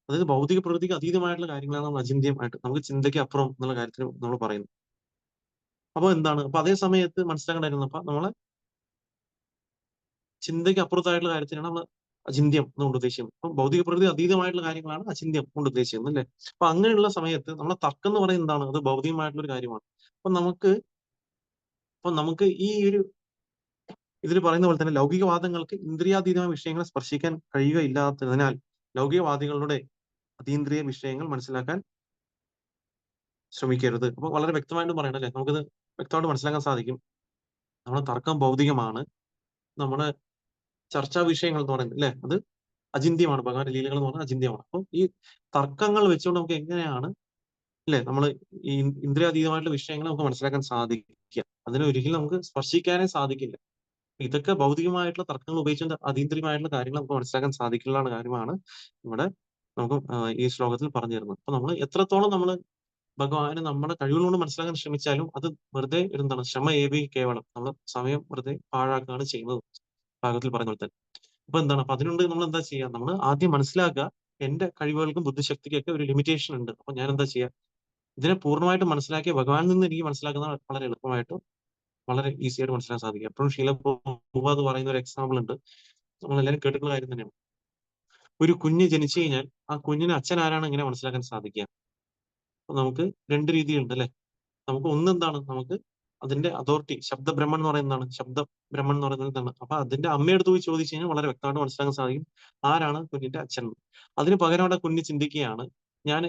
അതായത് ഭൗതിക പ്രകൃതിക്ക് അതീതമായിട്ടുള്ള കാര്യങ്ങളാണ് നമ്മൾ അചിന്യമായിട്ട്, നമുക്ക് ചിന്തയ്ക്ക് അപ്പുറം എന്നുള്ള കാര്യത്തിൽ നമ്മൾ പറയുന്നു. അപ്പൊ എന്താണ്, അപ്പൊ അതേ സമയത്ത് മനസ്സിലാക്കേണ്ടായിരുന്നു, അപ്പൊ നമ്മളെ ചിന്തയ്ക്ക് അപ്പുറത്തായിട്ടുള്ള കാര്യത്തിനാണ് നമ്മൾ അചിന്യം എന്നുകൊണ്ട് ഉദ്ദേശിക്കുന്നത്. അപ്പൊ ഭൗതിക പ്രകൃതി അതീതമായിട്ടുള്ള കാര്യങ്ങളാണ് അചിന്യം കൊണ്ട് ഉദ്ദേശിക്കുന്നത് അല്ലേ. അപ്പൊ അങ്ങനെയുള്ള സമയത്ത് നമ്മളെ തർക്കം എന്ന് പറയുന്നത് എന്താണ്, അത് ഭൗതികമായിട്ടുള്ള ഒരു കാര്യമാണ്. അപ്പൊ നമുക്ക് ഈ ഒരു ഇതിൽ പറയുന്ന പോലെ തന്നെ ലൗകികവാദങ്ങൾക്ക് ഇന്ദ്രിയാതീതമായ വിഷയങ്ങളെ സ്പർശിക്കാൻ കഴിയുകയില്ലാത്തതിനാൽ ലൗകികവാദികളുടെ അതീന്ദ്രിയ വിഷയങ്ങൾ മനസ്സിലാക്കാൻ ശ്രമിക്കരുത്. അപ്പൊ വളരെ വ്യക്തമായിട്ട് പറയണം അല്ലെ, നമുക്കിത് വ്യക്തമായിട്ട് മനസ്സിലാക്കാൻ സാധിക്കും. നമ്മുടെ തർക്കം ഭൗതികമാണ്, നമ്മുടെ ചർച്ചാ വിഷയങ്ങൾ എന്ന് പറയുന്നത് അല്ലെ, അത് അചിന്യമാണ്. ഭഗവാന്റെ ലീലകൾ എന്ന് പറഞ്ഞാൽ അചിന്യമാണ്. അപ്പൊ ഈ തർക്കങ്ങൾ വെച്ചുകൊണ്ട് നമുക്ക് എങ്ങനെയാണ് അല്ലെ നമ്മൾ ഈ ഇന്ദ്രിയാതീതമായിട്ടുള്ള വിഷയങ്ങൾ നമുക്ക് മനസ്സിലാക്കാൻ സാധിക്കുക, അതിനെ ഒരിക്കലും നമുക്ക് സ്പർശിക്കാനേ സാധിക്കില്ല. ഇതൊക്കെ ഭൗതികമായിട്ടുള്ള തർക്കങ്ങൾ ഉപയോഗിച്ചുകൊണ്ട് അതീന്ദ്രിയമായിട്ടുള്ള കാര്യങ്ങൾ നമുക്ക് മനസ്സിലാക്കാൻ സാധിക്കുള്ള കാര്യമാണ് ഇവിടെ നമുക്ക് ഈ ശ്ലോകത്തിൽ പറഞ്ഞു തരുന്നത്. അപ്പൊ നമ്മൾ എത്രത്തോളം നമ്മൾ ഭഗവാനെ നമ്മുടെ കഴിവുകളോട് മനസ്സിലാക്കാൻ ശ്രമിച്ചാലും അത് വെറുതെ എന്താണ്, ശ്രമ ഏവി കേവലം, നമ്മൾ സമയം വെറുതെ പാഴാക്കുകയാണ് ചെയ്യുന്നത്, ഭാഗത്തിൽ പറഞ്ഞ പോലെ തന്നെ. അപ്പൊ എന്താണ്, അപ്പൊ അതിനുണ്ട് നമ്മൾ എന്താ ചെയ്യുക, നമ്മൾ ആദ്യം മനസ്സിലാക്കുക, എന്റെ കഴിവുകൾക്കും ബുദ്ധിശക്തിക്കും ഒക്കെ ഒരു ലിമിറ്റേഷൻ ഉണ്ട്. അപ്പൊ ഞാൻ എന്താ ചെയ്യുക, ഇതിനെ പൂർണ്ണമായിട്ട് മനസ്സിലാക്കിയ ഭഗവാനിൽ നിന്ന് എനിക്ക് മനസ്സിലാക്കുന്ന വളരെ എളുപ്പമായിട്ട് വളരെ ഈസി ആയിട്ട് മനസ്സിലാക്കാൻ സാധിക്കും. എപ്പോഴും ശീല പ്രഭുപാദ് പറയുന്ന ഒരു എക്സാമ്പിൾ ഉണ്ട്, നമ്മളെല്ലാവരും കേട്ടിട്ടുള്ള കാര്യം തന്നെയാണ്. ഒരു കുഞ്ഞ് ജനിച്ചു കഴിഞ്ഞാൽ ആ കുഞ്ഞിന് അച്ഛൻ ആരാണ് എങ്ങനെ മനസ്സിലാക്കാൻ സാധിക്കുക. അപ്പൊ നമുക്ക് 2 രീതിയുണ്ട് അല്ലെ. നമുക്ക് ഒന്നെന്താണ്, നമുക്ക് അതിന്റെ അതോറിറ്റി, ശബ്ദബ്രഹ്മൺ എന്ന് പറയുന്നതാണ്, ശബ്ദബ്രഹ്മൺ എന്ന് പറയുന്നത് എന്താണ്, അപ്പൊ അതിന്റെ അമ്മയെടുത്ത് പോയി ചോദിച്ചു കഴിഞ്ഞാൽ വളരെ വ്യക്തമായിട്ട് മനസ്സിലാക്കാൻ സാധിക്കും ആരാണ് കുഞ്ഞിന്റെ അച്ഛൻ. അതിന് പകരം അവിടെ കുഞ്ഞ് ചിന്തിക്കുകയാണ്, ഞാൻ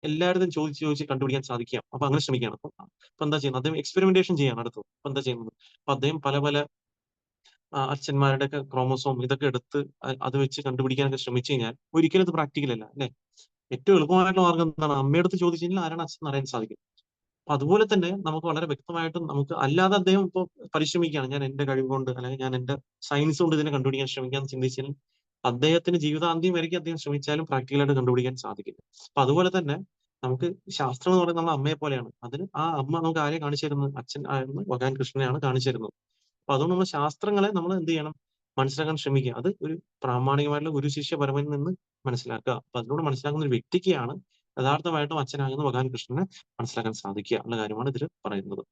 എല്ലായിടത്തും ചോദിച്ച് കണ്ടുപിടിക്കാൻ സാധിക്കാം, അപ്പൊ അങ്ങനെ ശ്രമിക്കുകയാണ്. അപ്പൊ എന്താ ചെയ്യുന്നത്, അദ്ദേഹം എക്സ്പെരിമെന്റേഷൻ ചെയ്യാണ് അടുത്തത്. അപ്പൊ എന്താ ചെയ്യുന്നത്, അപ്പൊ അദ്ദേഹം പല പല അച്ഛന്മാരുടെ ഒക്കെ ക്രോമോസോം ഇതൊക്കെ എടുത്ത് അത് വെച്ച് കണ്ടുപിടിക്കാനൊക്കെ ശ്രമിച്ചു കഴിഞ്ഞാൽ ഒരിക്കലും അത് പ്രാക്ടിക്കൽ അല്ല അല്ലെ. ഏറ്റവും എളുപ്പമായിട്ടുള്ള മാർഗം എന്താണ്, അമ്മയടുത്ത് ചോദിച്ചു കഴിഞ്ഞാൽ ആരാണ് അച്ഛൻ അറിയാൻ സാധിക്കും. അപ്പൊ അതുപോലെ തന്നെ നമുക്ക് വളരെ വ്യക്തമായിട്ടും നമുക്ക് അല്ലാതെ അദ്ദേഹം ഇപ്പോൾ പരിശ്രമിക്കുകയാണ്, ഞാൻ എന്റെ കഴിവ് കൊണ്ട് അല്ലെങ്കിൽ ഞാൻ എന്റെ സയൻസ് കൊണ്ട് ഇതിനെ കണ്ടുപിടിക്കാൻ ശ്രമിക്കാൻ ചിന്തിച്ചാൽ അദ്ദേഹത്തിന് ജീവിതാന്ത്യം വരെയ്ക്ക് അദ്ദേഹം ശ്രമിച്ചാലും പ്രാക്ടിക്കലായിട്ട് കണ്ടുപിടിക്കാൻ സാധിക്കില്ല. അപ്പൊ അതുപോലെ തന്നെ നമുക്ക് ശാസ്ത്രം എന്ന് പറയുന്നത് നമ്മുടെ അമ്മയെ പോലെയാണ്. അതിന് ആ അമ്മ നമുക്ക് ആരെ കാണിച്ചു തരുന്നത്? അച്ഛൻ ആയിരുന്ന ഭഗവാൻ കൃഷ്ണനെയാണ് കാണിച്ചു തരുന്നത്. അപ്പൊ അതുകൊണ്ട് നമ്മൾ ശാസ്ത്രങ്ങളെ നമ്മൾ എന്ത് ചെയ്യണം? മനസ്സിലാക്കാൻ ശ്രമിക്കുക. അത് ഒരു പ്രാമാണികമായിട്ടുള്ള ഗുരു ശിഷ്യ പരമ്പരയിൽ നിന്ന് മനസ്സിലാക്കുക. അപ്പൊ അതിലൂടെ മനസ്സിലാക്കുന്ന ഒരു വ്യക്തിക്കാണ് യഥാർത്ഥമായിട്ടും അച്ഛനാകുന്ന ഭഗവാൻ കൃഷ്ണനെ മനസ്സിലാക്കാൻ സാധിക്കുക എന്നുള്ള കാര്യമാണ് ഇതിൽ പറയുന്നത്.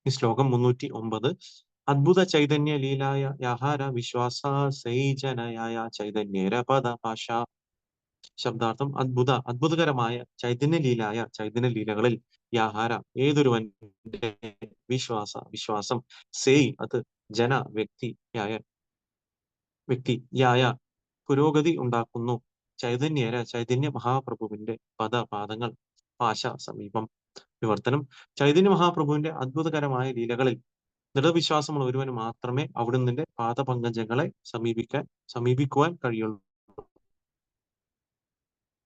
ഈ ശ്ലോകം 309. അദ്ഭുത ചൈതന്യ ലീലായ യാഹാര വിശ്വാസ സൈജനയായ ചൈതന്യേര പദ ഭാഷ. ശബ്ദാർത്ഥം അദ്ഭുതകരമായ ചൈതന്യലീലായ ചൈതന്യലീലകളിൽ യാഹാര ഏതൊരുവന്റെ വിശ്വാസം സേയ് അത് ജന വ്യക്തിയായ പുരോഗതി ഉണ്ടാക്കുന്നു. ചൈതന്യ മഹാപ്രഭുവിന്റെ പാദങ്ങൾ പാശ സമീപം. വിവർത്തനം: ചൈതന്യ മഹാപ്രഭുവിന്റെ അദ്ഭുതകരമായ ലീലകളിൽ ദൃഢവിശ്വാസമുള്ള ഒരുവന് മാത്രമേ അവിടുന്ന് പാദപങ്കജങ്ങളെ സമീപിക്കുവാൻ കഴിയുള്ളൂ.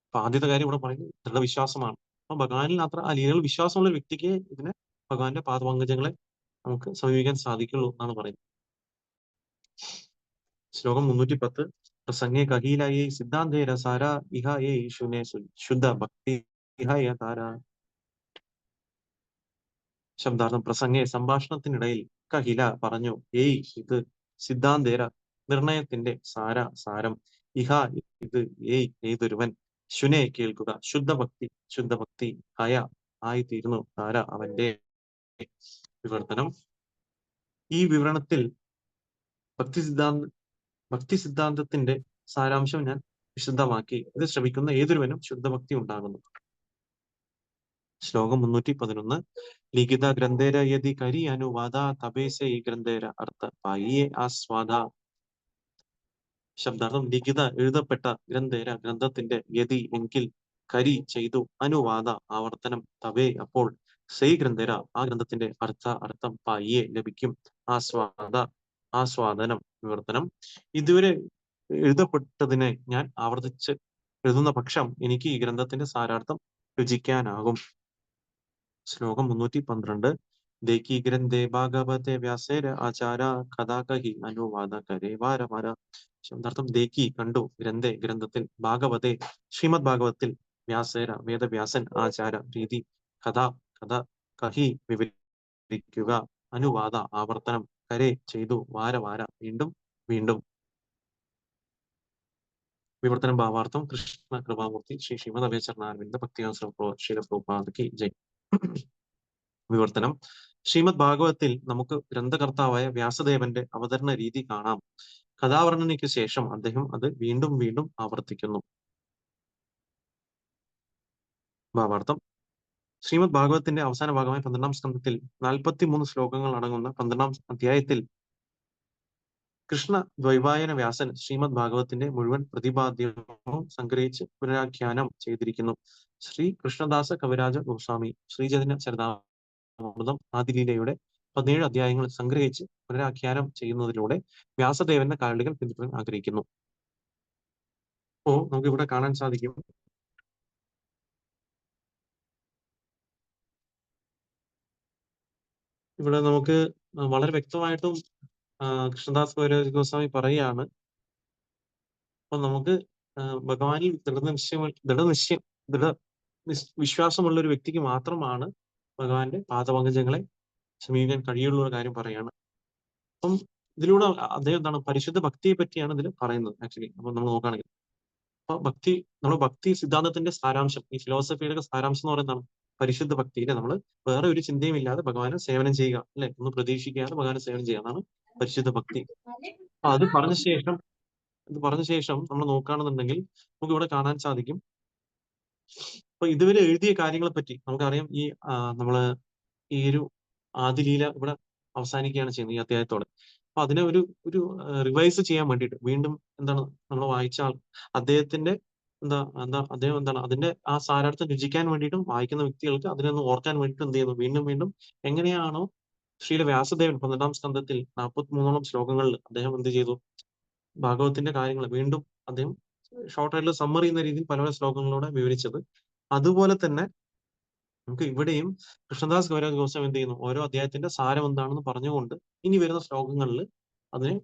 അപ്പൊ ആദ്യത്തെ കാര്യം ഇവിടെ പറയുന്നത് ദൃഢവിശ്വാസമാണ്. അപ്പൊ ഭഗവാനിൽ മാത്രം ആ ലീലകൾ വിശ്വാസമുള്ള ഒരു വ്യക്തിക്ക് ഇതിനെ ഭഗവാന്റെ പാദപങ്കജങ്ങളെ നമുക്ക് സമീപിക്കാൻ സാധിക്കുള്ളൂ എന്നാണ് പറയുന്നത്. ശ്ലോകം 310. പ്രസംഗേ കഹീലയേ സിദ്ധാന്തേര സാര ഇഹ ഏ ശുനേ ശുദ്ധ ഭക്തി ഇഹ യ താര. ശബ്ദാർത്ഥം: പ്രസംഗേ സംഭാഷണത്തിനിടയിൽ കഹില പറഞ്ഞു, ഏയ് ഇത് സിദ്ധാന്തേര നിർണയത്തിന്റെ സാരം, ഇഹ ഇത് ഏയ് ഏതൊരുവൻ, ശുനെ കേൾക്കുക, ശുദ്ധഭക്തി ഹയ ആയിത്തീരുന്നു, താര അവന്റെ. വിവർത്തനം: ഈ വിവരണത്തിൽ ഭക്തി സിദ്ധാന്തത്തിന്റെ സാരാംശം ഞാൻ വിശദമാക്കി. ഇത് ശ്രമിക്കുന്ന ഏതൊരുവനും ശുദ്ധഭക്തി ഉണ്ടാകുന്നു. ശ്ലോകം 311. ലിഖിത ഗ്രന്ഥേര യതി കരി അനുവാദ തപേസ ഈ ഗ്രന്ഥേര അർത്ഥ പായിയെ ആസ്വാദ. ശബ്ദാർത്ഥം: ലിഖിത എഴുതപ്പെട്ട ഗ്രന്ഥത്തിന്റെ യതി എങ്കിൽ, കരി ചെയ്തു, അനുവാദ ആവർത്തനം, തവേ അപ്പോൾ, സൈ ഗ്രന്ഥേര ആ ഗ്രന്ഥത്തിന്റെ അർത്ഥം പായിയെ ലഭിക്കും, ആസ്വാദനം. വിവർത്തനം: ഇതുവരെ എഴുതപ്പെട്ടതിനെ ഞാൻ ആവർത്തിച്ച് എഴുതുന്ന പക്ഷം എനിക്ക് ഈ ഗ്രന്ഥത്തിന്റെ സാരാർത്ഥം രുചിക്കാനാകും. ശ്ലോകം 312. ദേക്കി ഗ്രന്ഥേ ഭാഗവത്തെ വ്യാസേര ആചാര കഥാ കഹി അനുവാദ കരേ വാരവാര. ശബ്ദാർത്ഥം: ദേക്കി കണ്ടു, ഗ്രന്ഥത്തിൽ, ഭാഗവത്തെ ശ്രീമദ് ഭാഗവത്തിൽ, വ്യാസേര വേദവ്യാസൻ, ആചാര രീതി, കഥ കഹി വിവരിക്കുക, അനുവാദ ആവർത്തനം, കരേ ചെയ്തു, വാര വീണ്ടും വീണ്ടും. വിവർത്തനം ഭാവാർത്ഥം: കൃഷ്ണ കൃപാമൂർത്തി ശ്രീ ശ്രീമദ് അഭയചരണാരവിന്ദ ഭക്തികാശ്രീല പ്രഭുപാദ് ജയ്. വിവർത്തനം: ശ്രീമദ് ഭാഗവത്തിൽ നമുക്ക് ഗ്രന്ഥകർത്താവായ വ്യാസദേവന്റെ അവതരണ രീതി കാണാം. കഥാവർണ്ണനയ്ക്ക് ശേഷം അദ്ദേഹം അത് വീണ്ടും വീണ്ടും ആവർത്തിക്കുന്നു. ഭാവാർത്ഥം: ശ്രീമദ് ഭാഗവത്തിന്റെ അവസാന ഭാഗമായ 12-ാം സ്കന്ധത്തിൽ 43 ശ്ലോകങ്ങൾ അടങ്ങുന്ന 12-ാം അധ്യായത്തിൽ കൃഷ്ണ ദ്വൈപായന വ്യാസൻ ശ്രീമദ് ഭാഗവത്തിന്റെ മുഴുവൻ പ്രതിപാദ്യവും സംഗ്രഹിച്ച് പുനരാഖ്യാനം ചെയ്തിരിക്കുന്നു. ശ്രീ കൃഷ്ണദാസ കവിരാജ ഗോസ്വാമി ശ്രീചൈതന്യ ചരിതാമൃതം ആദിലീലയുടെ 17 അധ്യായങ്ങൾ സംഗ്രഹിച്ച് പുനരാഖ്യാനം ചെയ്യുന്നതിലൂടെ വ്യാസദേവന്റെ കാലടികൾ പിന്തുടരാൻ ആഗ്രഹിക്കുന്നു. അപ്പോ നമുക്ക് ഇവിടെ കാണാൻ സാധിക്കും, ഇവിടെ നമുക്ക് വളരെ വ്യക്തമായിട്ടും കൃഷ്ണദാസ് കവിരാജ ഗോസ്വാമി പറയുകയാണ്, അപ്പൊ നമുക്ക് ഭഗവാനിൽ വിശ്വാസമുള്ള ഒരു വ്യക്തിക്ക് മാത്രമാണ് ഭഗവാന്റെ പാദപങ്കജങ്ങളെ സമീപിക്കാൻ കഴിയുള്ളൂ എന്ന കാര്യം പറയാണ്. അപ്പം ഇതിലൂടെ അദ്ദേഹം എന്താണ് പരിശുദ്ധ ഭക്തിയെ പറ്റിയാണ് ഇതിൽ പറയുന്നത് ആക്ച്വലി. അപ്പൊ നമ്മൾ നോക്കുകയാണെങ്കിൽ, അപ്പൊ ഭക്തി സിദ്ധാന്തത്തിന്റെ സാരാംശം, ഈ ഫിലോസഫിയുടെ സാരാംശം എന്ന് പറയുന്നതാണ് പരിശുദ്ധ ഭക്തിയിലെ നമ്മൾ വേറെ ഒരു ചിന്തയും ഇല്ലാതെ ഭഗവാനെ സേവനം ചെയ്യുക, അല്ലെ, ഒന്നും പ്രതീക്ഷിക്കാതെ ഭഗവാനെ സേവനം ചെയ്യുക, അതാണ് പരിശുദ്ധ ഭക്തി. അപ്പൊ അത് പറഞ്ഞ ശേഷം നമ്മൾ നോക്കുകയാണെന്നുണ്ടെങ്കിൽ നമുക്ക് ഇവിടെ കാണാൻ സാധിക്കും, അപ്പൊ ഇതുവരെ എഴുതിയ കാര്യങ്ങളെ പറ്റി നമുക്കറിയാം. നമ്മള് ഈ ഒരു ആദിലീല ഇവിടെ അവസാനിക്കുകയാണ് ചെയ്യുന്നത് ഈ അധ്യായത്തോടെ. അപ്പൊ അതിനെ ഒരു റിവൈസ് ചെയ്യാൻ വേണ്ടിയിട്ട് വീണ്ടും എന്താണ് നമ്മൾ വായിച്ചാൽ അദ്ദേഹത്തിന്റെ അദ്ദേഹം എന്താണ് അതിന്റെ ആ സാരാർത്ഥം രുചിക്കാൻ വേണ്ടിയിട്ടും വായിക്കുന്ന വ്യക്തികൾക്ക് അതിനൊന്ന് ഓർക്കാൻ വേണ്ടിയിട്ട് എന്ത് ചെയ്യുന്നു, വീണ്ടും വീണ്ടും എങ്ങനെയാണോ ശ്രീല വ്യാസദേവൻ 12-ാം സ്കന്ധത്തിൽ 43ഓളം ശ്ലോകങ്ങളിൽ അദ്ദേഹം എന്ത് ചെയ്തു, ഭാഗവത്തിന്റെ കാര്യങ്ങൾ വീണ്ടും അദ്ദേഹം ഷോർട്ടായിട്ടുള്ള സമ്മറി എന്ന രീതിയിൽ പല പല ശ്ലോകങ്ങളിലൂടെ വിവരിച്ചത്, അതുപോലെ തന്നെ നമുക്ക് ഇവിടെയും കൃഷ്ണദാസ് കവിരാജ് ഗോസ്വാമി എന്ത് ചെയ്യുന്നു? ഓരോ അധ്യായത്തിന്റെ സാരം എന്താണെന്ന് പറഞ്ഞുകൊണ്ട് ഇനി വരുന്ന ശ്ലോകങ്ങളിൽ അതിനെ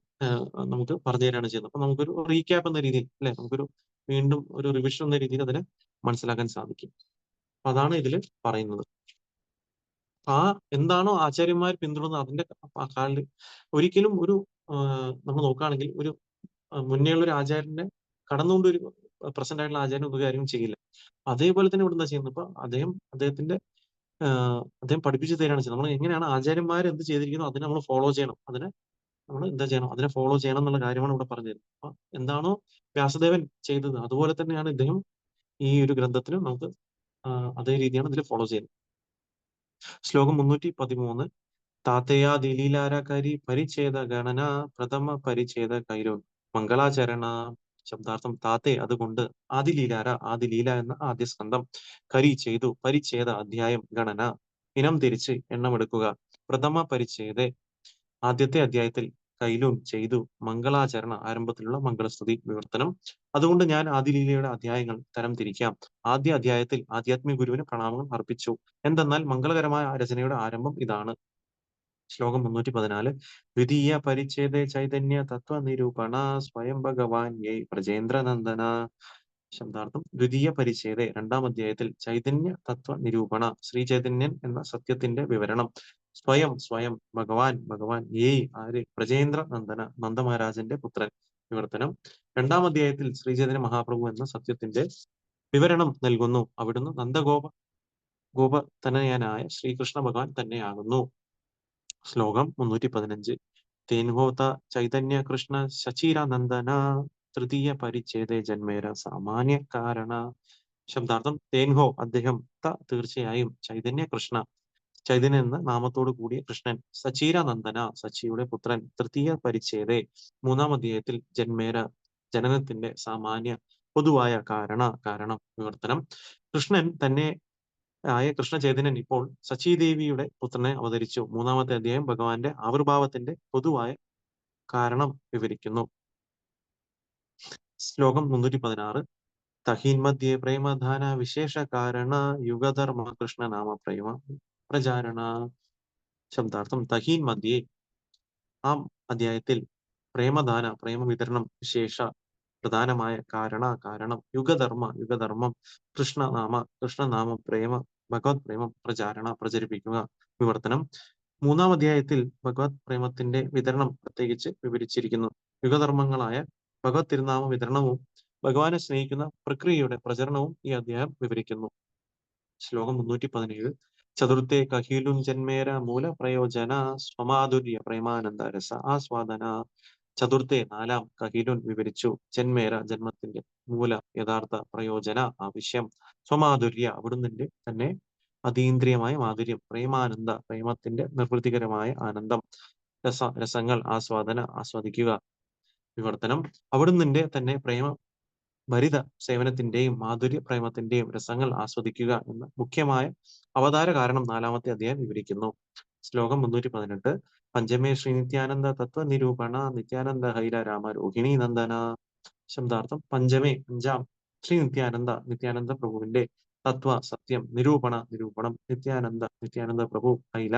നമുക്ക് പറഞ്ഞു തരികയാണ് ചെയ്യുന്നത്. അപ്പൊ നമുക്കൊരു റീക്യാപ്പ് എന്ന രീതിയിൽ, അല്ലെ, നമുക്കൊരു വീണ്ടും ഒരു റിവിഷൻ എന്ന രീതിയിൽ അതിനെ മനസ്സിലാക്കാൻ സാധിക്കും. അപ്പൊ അതാണ് ഇതിൽ പറയുന്നത്. ആ എന്താണോ ആചാര്യന്മാർ പിന്തുടർന്നത് അതിന്റെ കാലിൽ ഒരിക്കലും ഒരു നമ്മൾ നോക്കുകയാണെങ്കിൽ ഒരു മുന്നേയുള്ള ഒരു ആചാര്യനെ കടന്നുകൊണ്ട് ഒരു പ്രസന്റ് ആയിട്ടുള്ള ആചാര്യൻ ഒരു കാര്യം ചെയ്യില്ല. അതേപോലെ തന്നെ ഇവിടെ എന്താ ചെയ്യുന്നത്? ഇപ്പൊ അദ്ദേഹം പഠിപ്പിച്ചു തരികയാണ് ചെയ്യുന്നത്. നമ്മൾ എങ്ങനെയാണ് ആചാര്യന്മാർ എന്ത് ചെയ്തിരിക്കുന്നു അതിനെ നമ്മൾ ഫോളോ ചെയ്യണം. നമ്മൾ എന്താ ചെയ്യണം? അതിനെ ഫോളോ ചെയ്യണം എന്നുള്ള കാര്യമാണ് ഇവിടെ പറഞ്ഞു തരുന്നത്. അപ്പൊ എന്താണോ വ്യാസദേവൻ ചെയ്തത് അതുപോലെ തന്നെയാണ് ഇദ്ദേഹം ഈ ഒരു ഗ്രന്ഥത്തിലും നമുക്ക് അതേ രീതിയാണ് ഇതിൽ ഫോളോ ചെയ്യുന്നത്. ശ്ലോകം 313. താതയാദിലീലാരകരി പരിച്ഛേദ ഗണന പ്രഥമ പരിച്ഛേദ കൈരോ മംഗളാചരണ. ശബ്ദാർത്ഥം താത്തെ അതുകൊണ്ട്, ആദിലീല എന്ന ആദ്യ സ്കന്ധം, കരി ചെയ്തു, പരിച്ഛേദ അധ്യായം, ഗണന ഇനം തിരിച്ച് എണ്ണമെടുക്കുക, പ്രഥമ പരിച്ഛേദ ആദ്യത്തെ അധ്യായത്തിൽ, കൈലൂൻ ചെയ്തു, മംഗളാചരണ ആരംഭത്തിലുള്ള മംഗളസ്തുതി വിവർത്തനം. അതുകൊണ്ട് ഞാൻ ആദിലീലയുടെ അധ്യായങ്ങൾ തരം തിരിക്കാം. ആദ്യ അധ്യായത്തിൽ ആധ്യാത്മിക ഗുരുവിന് പ്രണാമങ്ങൾ അർപ്പിച്ചു. എന്തെന്നാൽ മംഗളകരമായ രചനയുടെ ആരംഭം ഇതാണ്. ശ്ലോകം 314. ദ്വിതീയ പരിച്ഛേദേ ചൈതന്യ തത്വ നിരൂപണ സ്വയം ഭഗവാൻ യൈ പ്രജേന്ദ്രനന്ദന. ശബ്ദാർത്ഥം ദ്വിതീയ പരിച്ഛേദേ രണ്ടാം അധ്യായത്തിൽ ചൈതന്യ തത്വ നിരൂപണ ശ്രീ ചൈതന്യൻ എന്ന സത്യത്തിന്റെ വിവരണം. സ്വയം ഭഗവാൻ യേയ് ആര്? പ്രജേന്ദ്ര നന്ദന നന്ദമഹാരാജന്റെ പുത്രൻ വിവർത്തനം. രണ്ടാം അധ്യായത്തിൽ ശ്രീചൈതന്യ മഹാപ്രഭു എന്ന സത്യത്തിന്റെ വിവരണം നൽകുന്നു. അവിടുന്ന് ഗോപതനയനായ ശ്രീകൃഷ്ണ ഭഗവാൻ തന്നെയാകുന്നു. ശ്ലോകം 315. തേൻഹോത ചൈതന്യ കൃഷ്ണ ശചീരാനന്ദന തൃതീയ പരിച്ഛേദേ ജന്മേര സാമാന്യ കാരണ. ശബ്ദാർത്ഥം തേൻഹോ അദ്ദേഹം, തീർച്ചയായും, ചൈതന്യ കൃഷ്ണ ചൈതന്യ എന്ന നാമത്തോടു കൂടിയ കൃഷ്ണൻ, സചീരാനന്ദന സച്ചിയുടെ പുത്രൻ, തൃതീയ പരിച്ഛേദേ മൂന്നാം അധ്യായത്തിൽ, ജന്മേര ജനനത്തിന്റെ സാമാന്യ പൊതുവായ കാരണം വിവർത്തനം. കൃഷ്ണൻ തന്നെ ആയ കൃഷ്ണചൈതന്യൻ ഇപ്പോൾ സച്ചീദേവിയുടെ പുത്രനെ അവതരിച്ചു. മൂന്നാമത്തെ അധ്യായം ഭഗവാന്റെ ആവിർഭാവത്തിന്റെ പൊതുവായ കാരണം വിവരിക്കുന്നു. ശ്ലോകം 316. തഹീൻമധ്യേ പ്രേമധാന വിശേഷ കാരണ യുഗധർമ്മ കൃഷ്ണനാമ പ്രചാരണ. ശബ്ദാർത്ഥം തഹീൻ മധ്യേ ആ അധ്യായത്തിൽ പ്രേമ വിതരണം വിശേഷ പ്രധാനമായ കാരണം യുഗധർമ്മം കൃഷ്ണനാമം ഭഗവത് പ്രേമം പ്രചരിപ്പിക്കുക വിവർത്തനം. മൂന്നാം അധ്യായത്തിൽ ഭഗവത് പ്രേമത്തിന്റെ വിതരണം പ്രത്യേകിച്ച് വിവരിച്ചിരിക്കുന്നു. യുഗധർമ്മങ്ങളായ ഭഗവത് തിരുനാമ വിതരണവും ഭഗവാനെ സ്നേഹിക്കുന്ന പ്രക്രിയയുടെ പ്രചരണവും ഈ അധ്യായം വിവരിക്കുന്നു. ശ്ലോകം 317. ചതുർത്ഥേ കഹീലുൻ ജന്മേര മൂല പ്രയോജന സ്വമാധുര്യ പ്രേമാനന്ദ രസ ആസ്വാദന. ചതുർത്ഥേ നാലാം കഹീലുൻ വിവരിച്ചു, ജന്മേര ജന്മത്തിന്റെ, മൂല യഥാർത്ഥ, പ്രയോജന ആവശ്യം, സ്വമാധുര്യ അവിടുന്നിന്റെ തന്നെ അതീന്ദ്രിയമായ മാധുര്യം, പ്രേമാനന്ദ പ്രേമത്തിന്റെ നിർവൃത്തികരമായ ആനന്ദം, രസങ്ങൾ ആസ്വദിക്കുക വിവർത്തനം. അവിടുന്നിന്റെ തന്നെ ഭരിത സേവനത്തിന്റെയും മാധുര്യ പ്രേമത്തിന്റെയും രസങ്ങൾ ആസ്വദിക്കുക എന്ന മുഖ്യമായ അവതാര കാരണം നാലാമത്തെ അധ്യായം വിവരിക്കുന്നു. ശ്ലോകം 318. പഞ്ചമേ ശ്രീ നിത്യാനന്ദ തത്വ നിരൂപണ നിത്യാനന്ദ ഹൈര രാമ രോഹിണി നന്ദന. ശബ്ദാർത്ഥം അഞ്ചാം ശ്രീ നിത്യാനന്ദ പ്രഭുവിന്റെ സത്യം, നിരൂപണം, നിത്യാനന്ദ പ്രഭു ഹൈല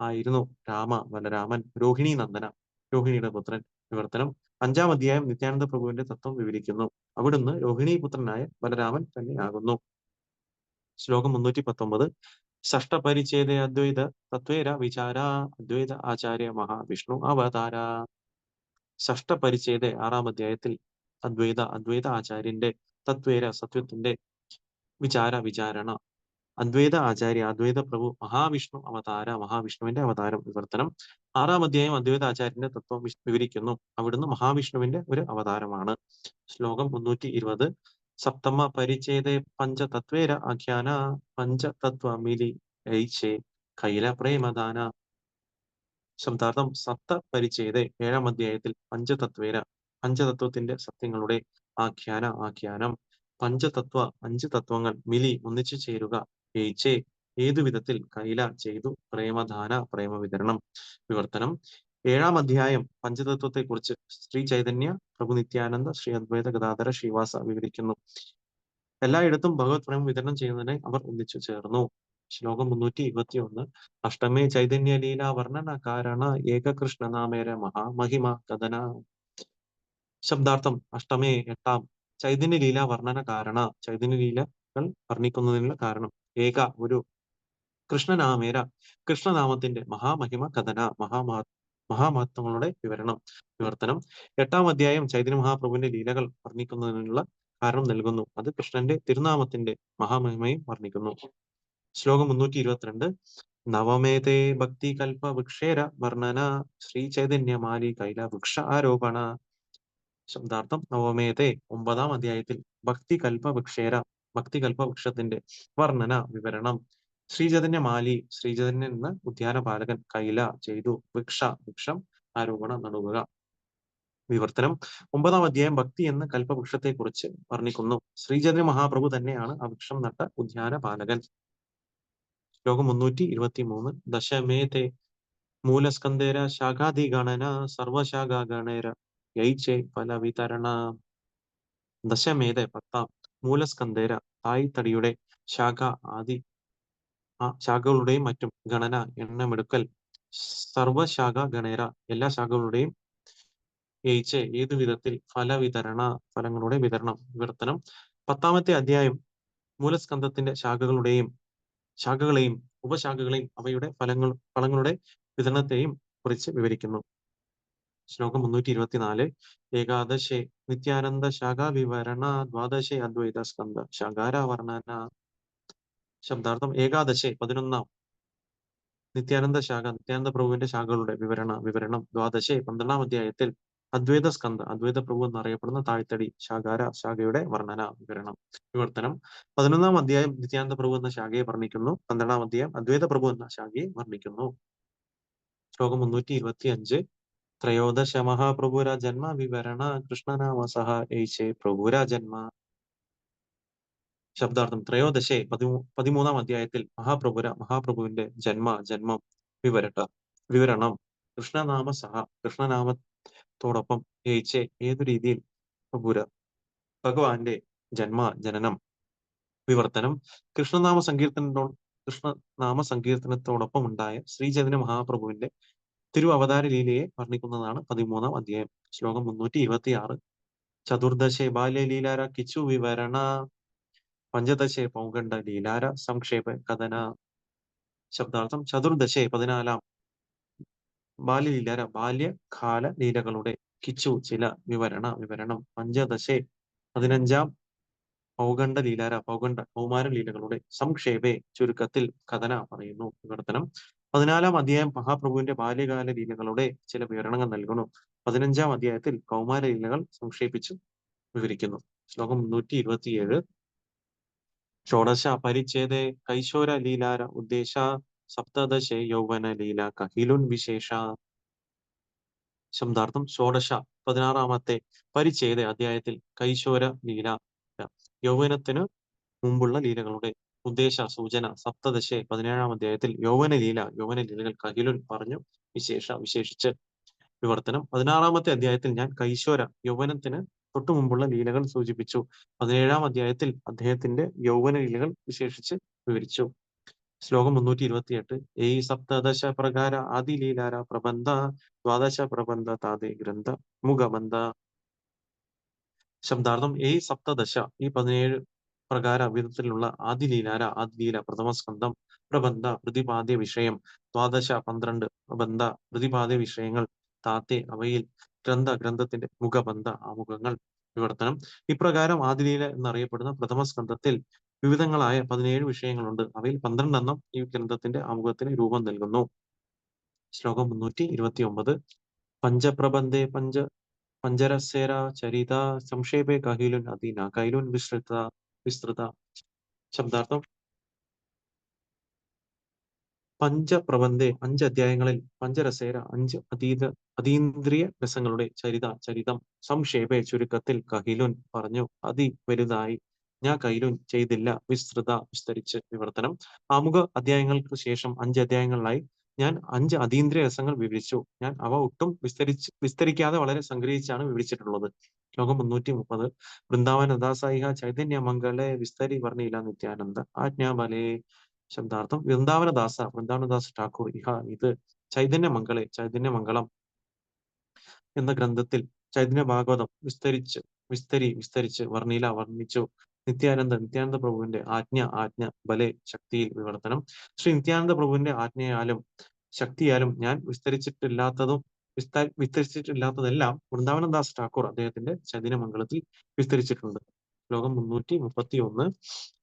ആയിരുന്നു, ബലരാമൻ, രോഹിണി നന്ദന രോഹിണിയുടെ പുത്രൻ വിവർത്തനം. അഞ്ചാം അധ്യായം നിത്യാനന്ദ പ്രഭുവിന്റെ തത്വം വിവരിക്കുന്നു. അവിടുന്ന് രോഹിണി പുത്രനായ ബലരാമൻ തന്നെയാകുന്നു. ശ്ലോകം 319. ഷഷ്ടപരിച്ഛേദേ അദ്വൈത തത്വേര വിചാര അദ്വൈത ആചാര്യ മഹാവിഷ്ണു അവതാര. ഷഷ്ടപരിച്ഛേദ ആറാം അധ്യായത്തിൽ അദ്വൈത ആചാര്യന്റെ സത്യത്തിന്റെ വിചാരണ, അദ്വൈത പ്രഭു മഹാവിഷ്ണുവിന്റെ അവതാരം വിവർത്തനം. ആറാം അധ്യായം അദ്വൈത ആചാര്യന്റെ തത്വം വിവരിക്കുന്നു. അവിടുന്ന് മഹാവിഷ്ണുവിന്റെ ഒരു അവതാരമാണ്. ശ്ലോകം 320. സപ്തമ പരിച്ഛേദേ പഞ്ചതത്വേര ആഖ്യാന പഞ്ചതത്വമിലി കൈല പ്രേമദാന. ശബ്ദാർത്ഥം പരിച്ഛേദേ ഏഴാം അധ്യായത്തിൽ പഞ്ചതത്വത്തിന്റെ സത്യങ്ങളുടെ ആഖ്യാനം, അഞ്ച് തത്വങ്ങൾ ഒന്നിച്ചു ചേരുക, ഏതു വിധത്തിൽ, കൈല ചെയ്തു, പ്രേമ വിതരണം വിവർത്തനം. ഏഴാം അധ്യായം പഞ്ചതത്വത്തെക്കുറിച്ച് ശ്രീ ചൈതന്യ പ്രഭു നിത്യാനന്ദ ശ്രീ അദ്വൈത ഗദാധര ശ്രീവാസ വിവരിക്കുന്നു. എല്ലായിടത്തും ഭഗവത് പ്രേമം വിതരണം ചെയ്യുന്നതിനെ അവർ ഒന്നിച്ചു ചേർന്നു. ശ്ലോകം 321. അഷ്ടമേ ചൈതന്യ ലീല വർണ്ണന കാരണ ഏകകൃഷ്ണ നാമേര മഹാമഹിമ കഥന. ശബ്ദാർത്ഥം അഷ്ടമേ എട്ടാം ചൈതന്യ ലീല വർണ്ണന കാരണ, ചൈതന്യ ലീലകൾ വർണ്ണിക്കുന്നതിനുള്ള കാരണം, ഏക ഒരു, കൃഷ്ണനാമേര കൃഷ്ണനാമത്തിന്റെ മഹാമഹിമ കഥന മഹാമഹത്വങ്ങളുടെ വിവരണം. വിവർത്തനം. എട്ടാം അധ്യായം ചൈതന്യ മഹാപ്രഭുവിന്റെ ലീലകൾ വർണ്ണിക്കുന്നതിനുള്ള കാരണം നൽകുന്നു. അത് കൃഷ്ണന്റെ തിരുനാമത്തിന്റെ മഹാമഹിമയും വർണ്ണിക്കുന്നു. ശ്ലോകം 322. നവമേതേ ഭക്തി കൽപ്പ വൃക്ഷേര വർണ്ണന ശ്രീ ചൈതന്യമാലി കൈല വൃക്ഷ ആരോപണ. ശബ്ദാർത്ഥം നവമേതേ ഒമ്പതാം അധ്യായത്തിൽ ഭക്തികൽപ വൃക്ഷേര ഭക്തികൽപ വൃക്ഷത്തിന്റെ വർണ്ണന വിവരണം. ശ്രീചൈതന്യമാലി ശ്രീചൈതന്യൻ എന്ന ഉദ്യാനപാലകൻ കൈല ചെയ്തു, വൃക്ഷം ആരോപണ നടുക. വിവർത്തനം. ഒമ്പതാം അധ്യായം ഭക്തി എന്ന കൽപ്പവൃക്ഷത്തെ കുറിച്ച് വർണ്ണിക്കുന്നു. ശ്രീചൈതന്യ മഹാപ്രഭു തന്നെയാണ് ആ വൃക്ഷം നട്ട ഉദ്യാനപാലകൻ. ശ്ലോകം 323. ദശമേതേ മൂലസ്കന്ധേര ശാഖാധിഗണന സർവശാഖാഗണേര യൈചേ ഫല വിതരണ. ദശമേധ പത്താം മൂലസ്കന്ധേര തായ്തടിയുടെ ശാഖ ആദി ശാഖകളുടെയും മറ്റും ഗണന എണ്ണമെടുക്കൽ സർവശാഖ ഗണേര എല്ലാ ശാഖകളുടെയും യയിച്ച് ഏതു വിധത്തിൽ ഫലവിതരണ ഫലങ്ങളുടെ വിതരണം. വിവർത്തനം. പത്താമത്തെ അധ്യായം മൂലസ്കന്ധത്തിന്റെ ശാഖകളെയും ഉപശാഖകളെയും അവയുടെ ഫലങ്ങളുടെ വിതരണത്തെയും കുറിച്ച് വിവരിക്കുന്നു. ശ്ലോകം 324. ഏകാദശേ നിത്യാനന്ദ ശാഖാ വിവരണ ദ്വാദശേ അദ്വൈത സ്കന്ധ ശാഖാര വർണ്ണന. ശബ്ദാർത്ഥം ഏകാദശേ 11 നിത്യാനന്ദ പ്രഭുവിന്റെ ശാഖകളുടെ വിവരണം. ദ്വാദശേ 12 അധ്യായത്തിൽ അദ്വൈത പ്രഭു എന്നറിയപ്പെടുന്ന താഴ്ത്തടി ശാഖയുടെ വർണ്ണന വിവരണം. വിവർത്തനം. 11 അധ്യായം നിത്യാനന്ദ പ്രഭു എന്ന ശാഖയെ വർണ്ണിക്കുന്നു. 12 അധ്യായം അദ്വൈത പ്രഭു എന്ന ശാഖയെ വർണ്ണിക്കുന്നു. ശ്ലോകം 325. ത്രയോദശ മഹാപ്രഭുര ജന്മ വിവരണ കൃഷ്ണനാമ സഹ ഏച്ചേ പ്രഭുര ജന്മ. ശബ്ദാർത്ഥം. ത്രയോദശേ 13 അധ്യായത്തിൽ മഹാപ്രഭുവിന്റെ ജന്മം വിവരണം. കൃഷ്ണനാമത്തോടൊപ്പം ഏച്ചേ ഏതു രീതിയിൽ പ്രഭുര ഭഗവാന്റെ ജനനം. വിവർത്തനം. കൃഷ്ണനാമ സങ്കീർത്തനത്തോടൊപ്പം ഉണ്ടായ ശ്രീചൈതന്യ മഹാപ്രഭുവിന്റെ അവതാര ലീലയെ വർണ്ണിക്കുന്നതാണ് 13 അധ്യായം. ശ്ലോകം 326. ചതുർദശേ ബാല്യലീലാര കിച്ചു വിവരണ പഞ്ചദശേ പൗഗണ്ഡ ലീലാര സംക്ഷേപ കഥന. ശബ്ദാർത്ഥം. ചതുർദശേ 14 ബാല്യലീലാര ബാല്യകാല ലീലകളുടെ കിച്ചു ചില വിവരണം. പഞ്ചദശേ 15 പൗഗണ്ഡ ലീലാര കൗമാര ലീലകളുടെ സംക്ഷേപേ ചുരുക്കത്തിൽ കഥന പറയുന്നു. വിവർത്തനം. 14 അധ്യായം മഹാപ്രഭുവിന്റെ ബാല്യകാല ലീലകളുടെ ചില വിവരണങ്ങൾ നൽകുന്നു. 15 അധ്യായത്തിൽ കൗമാര ലീലകൾ സംക്ഷേപിച്ചു വിവരിക്കുന്നു. ശ്ലോകം 327. ഷോഡശ പരിച്ഛേദേ കൈശോര ലീലാര ഉദ്ദേശ സപ്തദശേ യൗവന ലീല കഹിലുൻ വിശേഷ. ശബ്ദാർത്ഥം. ഷോഡശ 16 പരിച്ഛേദ അധ്യായത്തിൽ കൈശോര ലീല യൗവനത്തിന് മുമ്പുള്ള ലീലകളുടെ ഉദ്ദേശ സൂചന. സപ്തദശ 17 അധ്യായത്തിൽ യൗവന ലീലകൾ കഹിലുൻ പറഞ്ഞു വിശേഷിച്ച്. വിവർത്തനം. 16 അധ്യായത്തിൽ ഞാൻ കൈശോര യൗവനത്തിന് തൊട്ടു മുമ്പുള്ള ലീലകൾ സൂചിപ്പിച്ചു. 17 അധ്യായത്തിൽ അദ്ദേഹത്തിന്റെ യൗവന ലീലകൾ വിശേഷിച്ച് വിവരിച്ചു. ശ്ലോകം 328. ഏ സപ്തദശ പ്രകാര ആദി ലീലാര പ്രബന്ധ ദ്വാദശ പ്രബന്ധ താതേ ഗ്രന്ഥ മുഖബന്ധ. ശബ്ദാർത്ഥം. സപ്തദശ ഈ 17 പ്രകാര വിധത്തിലുള്ള ആദിലീല പ്രഥമ സ്കന്ധം, പ്രബന്ധ പ്രതിപാദ്യ വിഷയം, ദ്വാദശ 12 പ്രബന്ധ പ്രതിപാദ്യ വിഷയങ്ങൾ, താത്തെ അവയിൽ, ഗ്രന്ഥത്തിന്റെ മുഖബന്ധ ആമുഖങ്ങൾ. വിവർത്തനം. ഇപ്രകാരം ആദിലീല എന്നറിയപ്പെടുന്ന പ്രഥമ സ്കന്ധത്തിൽ വിവിധങ്ങളായ 17 വിഷയങ്ങളുണ്ട്. അവയിൽ 12 ഈ ഗ്രന്ഥത്തിന്റെ ആമുഖത്തിന് രൂപം നൽകുന്നു. ശ്ലോകം 329. പഞ്ചപ്രബന്ധേ പഞ്ചരസേര ചരിത സംക്ഷേപേ കഹിലുൻ അധീന കൈലുൻ വിസ്തൃത. ശബ്ദാർത്ഥം. പഞ്ചപ്രബന്ധേ 5 അധ്യായങ്ങളിൽ പഞ്ചരസേര 5 അതീന്ദ്രിയ രസങ്ങളുടെ ചരിതം സംക്ഷേപേ ചുരുക്കത്തിൽ കഹിലുൻ പറഞ്ഞു വലുതായി ഞാൻ കൈലുൻ ചെയ്തില്ല വിസ്തരിച്ച്. വിവർത്തനം. ആമുഖ അധ്യായങ്ങൾക്ക് ശേഷം 5 അധ്യായങ്ങളിലായി ഞാൻ 5 അതീന്ദ്രിയ രസങ്ങൾ വിവരിച്ചു. ഞാൻ അവ ഒട്ടും വിസ്തരിക്കാതെ വളരെ സംഗ്രഹിച്ചാണ് വിവരിച്ചിട്ടുള്ളത്. ശ്ലോകം 330. വൃന്ദാവന ദാസായിഹ ചൈതന്യ മംഗളെ വിസ്തരി വർണ്ണയില നിത്യാനന്ദ ആജ്ഞാബലേ. ശബ്ദാർത്ഥം വൃന്ദാവനദാസ ഠാക്കൂർ ഇഹ ഇത് ചൈതന്യമംഗളം എന്ന ഗ്രന്ഥത്തിൽ ചൈതന്യ ഭാഗവതം വിസ്തരിച്ച് വർണ്ണിച്ചു. നിത്യാനന്ദ പ്രഭുവിന്റെ ആജ്ഞ ബലെ ശക്തിയിൽ വിവർത്തനം. ശ്രീ നിത്യാനന്ദ പ്രഭുവിന്റെ ആജ്ഞയാലും ശക്തിയാലും ഞാൻ വിസ്തരിച്ചിട്ടില്ലാത്തതെല്ലാം വൃന്ദാവനദാസ് ഠാക്കൂർ അദ്ദേഹത്തിന്റെ ചൈതന്യമംഗളത്തിൽ വിസ്തരിച്ചിട്ടുണ്ട്. ശ്ലോകം 331.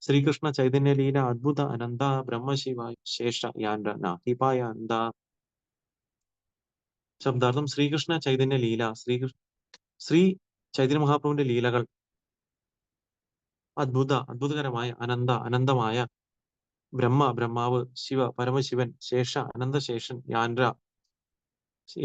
ശ്രീകൃഷ്ണ ചൈതന്യ ലീല അദ്ഭുത അനന്ത ബ്രഹ്മശിവ ശേഷ യാൻഡ നാഹിപായാന്ത. ശബ്ദാർത്ഥം ശ്രീകൃഷ്ണ ചൈതന്യ ലീല ശ്രീ ചൈതന്യ മഹാപ്രഭുവിന്റെ ലീലകൾ അദ്ഭുതകരമായ അനന്തമായ ബ്രഹ്മാവ് ശിവ പരമശിവൻ ശേഷ അനന്തശേഷൻ യാൻഡ്ര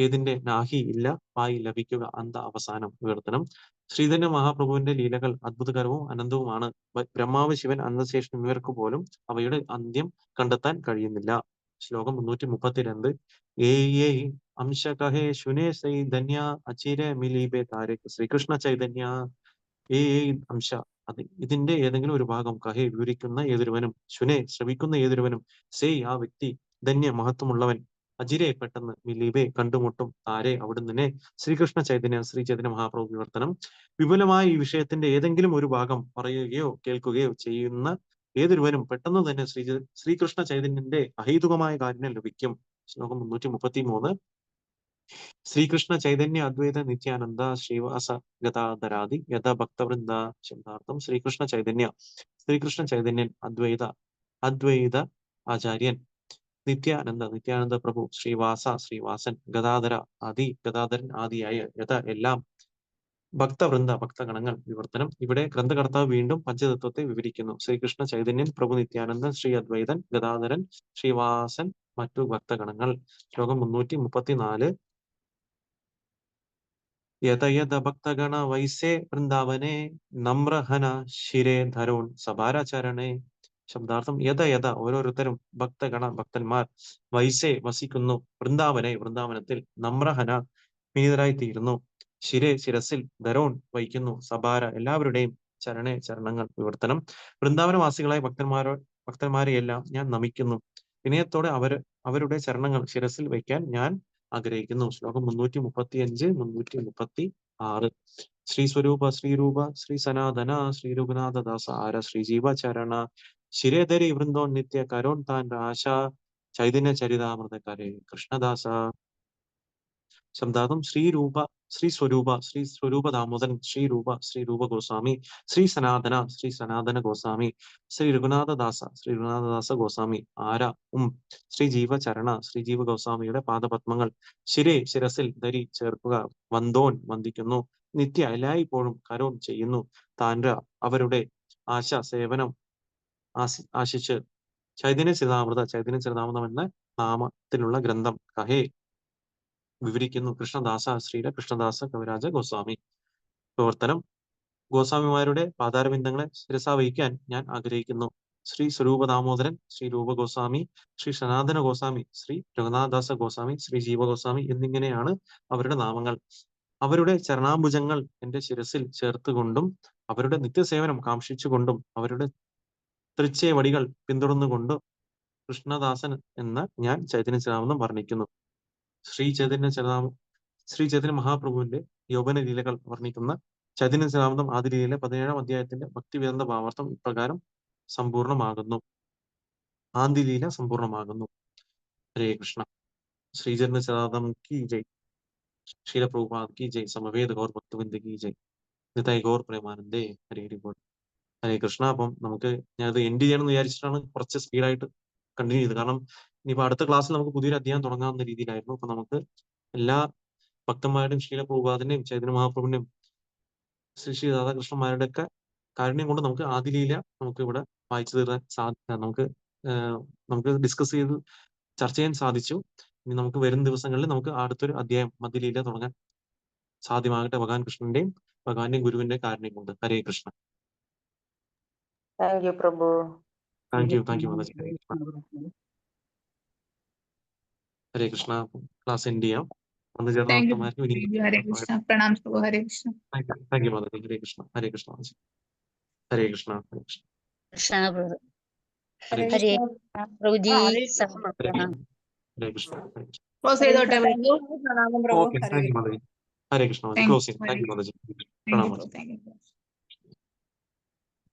ഏതിന്റെ നാഹി ഇല്ല പായി ലഭിക്കുക അന്ത അവസാനം വിവർത്തനം. ശ്രീധന്യ മഹാപ്രഭുവിന്റെ ലീലകൾ അദ്ഭുതകരവും അനന്തവുമാണ്. ബ്രഹ്മാവ് ശിവൻ അനന്തശേഷൻ എന്നിവർക്ക് പോലും അവയുടെ അന്ത്യം കണ്ടെത്താൻ കഴിയുന്നില്ല. ശ്ലോകം 332. ഏ അംശ കഹേ ശുനേ സൈ ധന്യ അചിര മിലീബെ താരെ. ശ്രീകൃഷ്ണ ചൈതന്യ അംശ ഇതിന്റെ ഏതെങ്കിലും ഒരു ഭാഗം കഹേ വിവരിക്കുന്ന ഏതൊരുവനും ശുനെ ശ്രവിക്കുന്ന ഏതൊരുവനും സേ ആ വ്യക്തി ധന്യ മഹത്വമുള്ളവൻ അജിരെ പെട്ടെന്ന് മിലീബെ കണ്ടുമുട്ടും താരെ അവിടുന്ന് ശ്രീകൃഷ്ണ ശ്രീ ചൈതന്യ മഹാപ്രഭു വിവർത്തനം. വിപുലമായ ഈ വിഷയത്തിന്റെ ഏതെങ്കിലും ഒരു ഭാഗം പറയുകയോ കേൾക്കുകയോ ചെയ്യുന്ന ഏതൊരുവനും പെട്ടെന്ന് തന്നെ ശ്രീകൃഷ്ണ ചൈതന്യന്റെ അഹൈതുകമായ കാരുണ്യം ലഭിക്കും. ശ്ലോകം 333. ശ്രീകൃഷ്ണ ചൈതന്യ അദ്വൈത നിത്യാനന്ദ ശ്രീവാസ ഗതാധരാദി യഥ ഭക്തവൃന്ദ. ശബ്ദാർത്ഥം ശ്രീകൃഷ്ണ ചൈതന്യൻ അദ്വൈത ആചാര്യൻ നിത്യാനന്ദ പ്രഭു ശ്രീവാസൻ ഗതാധരൻ ആദിയായ യഥ എല്ലാം ഭക്തഗണങ്ങൾ വിവർത്തനം. ഇവിടെ ഗ്രന്ഥകർത്താവ് വീണ്ടും പഞ്ചതത്വത്തെ വിവരിക്കുന്നു. ശ്രീകൃഷ്ണ ചൈതന്യൻ പ്രഭു നിത്യാനന്ദൻ ശ്രീ അദ്വൈതൻ ഗതാധരൻ ശ്രീവാസൻ മറ്റു ഭക്തഗണങ്ങൾ. ശ്ലോകം 334. യഥ ഭക്തഗണ വൈസേ വൃന്ദാവനെ നമ്രഹന ശിരേ ധരോൺ സഭാരാചരണേ. ശബ്ദാർത്ഥം യഥ ഓരോരുത്തരും ഭക്തന്മാർ വൈസേ വസിക്കുന്നു വൃന്ദാവനത്തിൽ നമ്രഹന വിനീതരായി തീരുന്നു ശിരസിൽ ധരോൺ വഹിക്കുന്നു സഭാര എല്ലാവരുടെയും ചരണങ്ങൾ വിവർത്തനം. വൃന്ദാവനവാസികളായ ഭക്തന്മാരെയെല്ലാം ഞാൻ നമിക്കുന്നു. വിനയത്തോടെ അവരുടെ ചരണങ്ങൾ ശിരസിൽ വയ്ക്കാൻ ഞാൻ ആഗ്രഹിക്കുന്നു. ശ്ലോകം 335 336. ശ്രീസ്വരൂപ ശ്രീരൂപ ശ്രീ സനാതന ശ്രീ രഘുനാഥദാസ ആര ശ്രീജീവാചരണ ശിരേധരി വൃന്ദോൻ നിത്യ കരോൺ താൻ ആശ ചൈതന്യ ചരിതാമൃതകരേ കൃഷ്ണദാസ. ശബ്ദാർത്ഥം ശ്രീ സ്വരൂപ ദാമോദരൻ ശ്രീ രൂപ ഗോസ്വാമി ശ്രീ സനാതന ഗോസ്വാമി ശ്രീ രഘുനാഥദാസ ഗോസ്വാമി ആര ശ്രീ ജീവ ഗോസ്വാമിയുടെ പാദപത്മങ്ങൾ ശിരസിൽ ധരി ചേർക്കുക വന്ദോൻ വന്ദിക്കുന്നു നിത്യ എല്ലായ്പ്പോഴും കരോൺ ചെയ്യുന്നു താൻര അവരുടെ സേവനം ആശിച്ച് ചൈതന്യ ചരിതാമൃതം എന്ന നാമത്തിലുള്ള ഗ്രന്ഥം കഹേ വിവരിക്കുന്നു കൃഷ്ണദാസ കവിരാജ ഗോസ്വാമി. പ്രവർത്തനം. ഗോസ്വാമിമാരുടെ പാതാരബിന്ദങ്ങളെ ശിരസാവഹിക്കാൻ ഞാൻ ആഗ്രഹിക്കുന്നു. ശ്രീ സ്വരൂപ ദാമോദരൻ ശ്രീ രൂപ ഗോസ്വാമി ശ്രീ സനാതന ഗോസ്വാമി ശ്രീ രഘുനാഥദാസ ഗോസ്വാമി ശ്രീ ജീവ ഗോസ്വാമി എന്നിങ്ങനെയാണ് അവരുടെ നാമങ്ങൾ. അവരുടെ ചരണാംബുജങ്ങൾ എന്റെ ശിരസിൽ ചേർത്തുകൊണ്ടും അവരുടെ നിത്യസേവനം കാക്ഷിച്ചുകൊണ്ടും അവരുടെ തൃച്ചേവടികൾ പിന്തുടർന്നുകൊണ്ടും കൃഷ്ണദാസൻ എന്ന് ഞാൻ ചൈതന്യചരിതാമൃതം വർണ്ണിക്കുന്നു. ശ്രീ ചൈതന്യ മഹാപ്രഭുവിന്റെ യൗവന ലീലകൾ വർണ്ണിക്കുന്ന ചൈതന്യചരിതാമൃതം ആദിലീലയിലെ 17-ാം അധ്യായത്തിന്റെ ഭക്തിവേദാന്ത ഭാവാർത്ഥം ഇപ്രകാരം ആദിലീല സമ്പൂർണമാകുന്നു. ഹരേ കൃഷ്ണ. ശ്രീചരിതാമൃതം കി ജയ്. ശീല പ്രഭുപാദ് കി ജയ്. സമവേദ ഗൗർ ഭക്തവൃന്ദ കി ജയ്. നിതായ് ഗൗർ പ്രേമാനന്ദേ. ഹരേ ഗോഡ്. ഹരേ കൃഷ്ണ. അപ്പം നമുക്ക് ഞാനത് എൻഡ് ചെയ്യണമെന്ന് വിചാരിച്ചിട്ടാണ് കുറച്ച് സ്പീഡായിട്ട് കണ്ടിന്യൂ ചെയ്തത്. കാരണം ഇനിയിപ്പോ അടുത്ത ക്ലാസ്സിൽ നമുക്ക് പുതിയൊരു അധ്യായം തുടങ്ങാവുന്ന രീതിയിലായിരുന്നു. അപ്പൊ നമുക്ക് എല്ലാ ഭക്തന്മാരുടെയും ശീല പ്രഭുപാദിന്റെയും ചൈതന്യ മഹാപ്രഭുവിന്റെയും ശ്രീ രാധാകൃഷ്ണന്മാരുടെ ഒക്കെ കാരുണ്യം കൊണ്ട് നമുക്ക് ആദിലീല നമുക്ക് ഇവിടെ വായിച്ചു തീർക്കാൻ നമുക്ക് ഡിസ്കസ് ചെയ്ത് ചർച്ച ചെയ്യാൻ സാധിച്ചു. ഇനി നമുക്ക് വരും ദിവസങ്ങളിൽ നമുക്ക് അടുത്തൊരു അധ്യായം മധ്യലീല തുടങ്ങാൻ സാധ്യമാകട്ടെ ഭഗവാൻ കൃഷ്ണന്റെയും ഭഗവാന്റെയും ഗുരുവിന്റെയും കാരുണ്യം കൊണ്ട്. ഹരേ കൃഷ്ണ. താങ്ക് യു പ്രഭു. താങ്ക് യു മാതാജി. ഹരേ കൃഷ്ണ. ക്ലാസ് എൻഡ് ചെയ്യാം. വന്നു ചേർന്ന ഭക്തന്മാർക്ക് ഹരേ കൃഷ്ണ. പ്രണാം പ്രഭു. ഹരേ കൃഷ്ണ. താങ്ക് യു മാതാജി. ഹരേ കൃഷ്ണ. ഹരേ കൃഷ്ണ. ഹരേ കൃഷ്ണ. കൃഷ്ണ പ്രഭു. ഹരേ ഹരേ കൃഷ്ണ. കൃഷ്ണ പ്രഭുജി ഹരേ സമർപ്പണം. ഹരേ കൃഷ്ണ. ഹരേ കൃഷ്ണ. ക്ലോസ് ചെയ്തോട്ടെ പ്രണാമം പ്രഭു. Okay, thank you Madhavi. Hare Krishna Madhavi. Thank closing. Thank you Madhavi. പ്രണാമം. യു.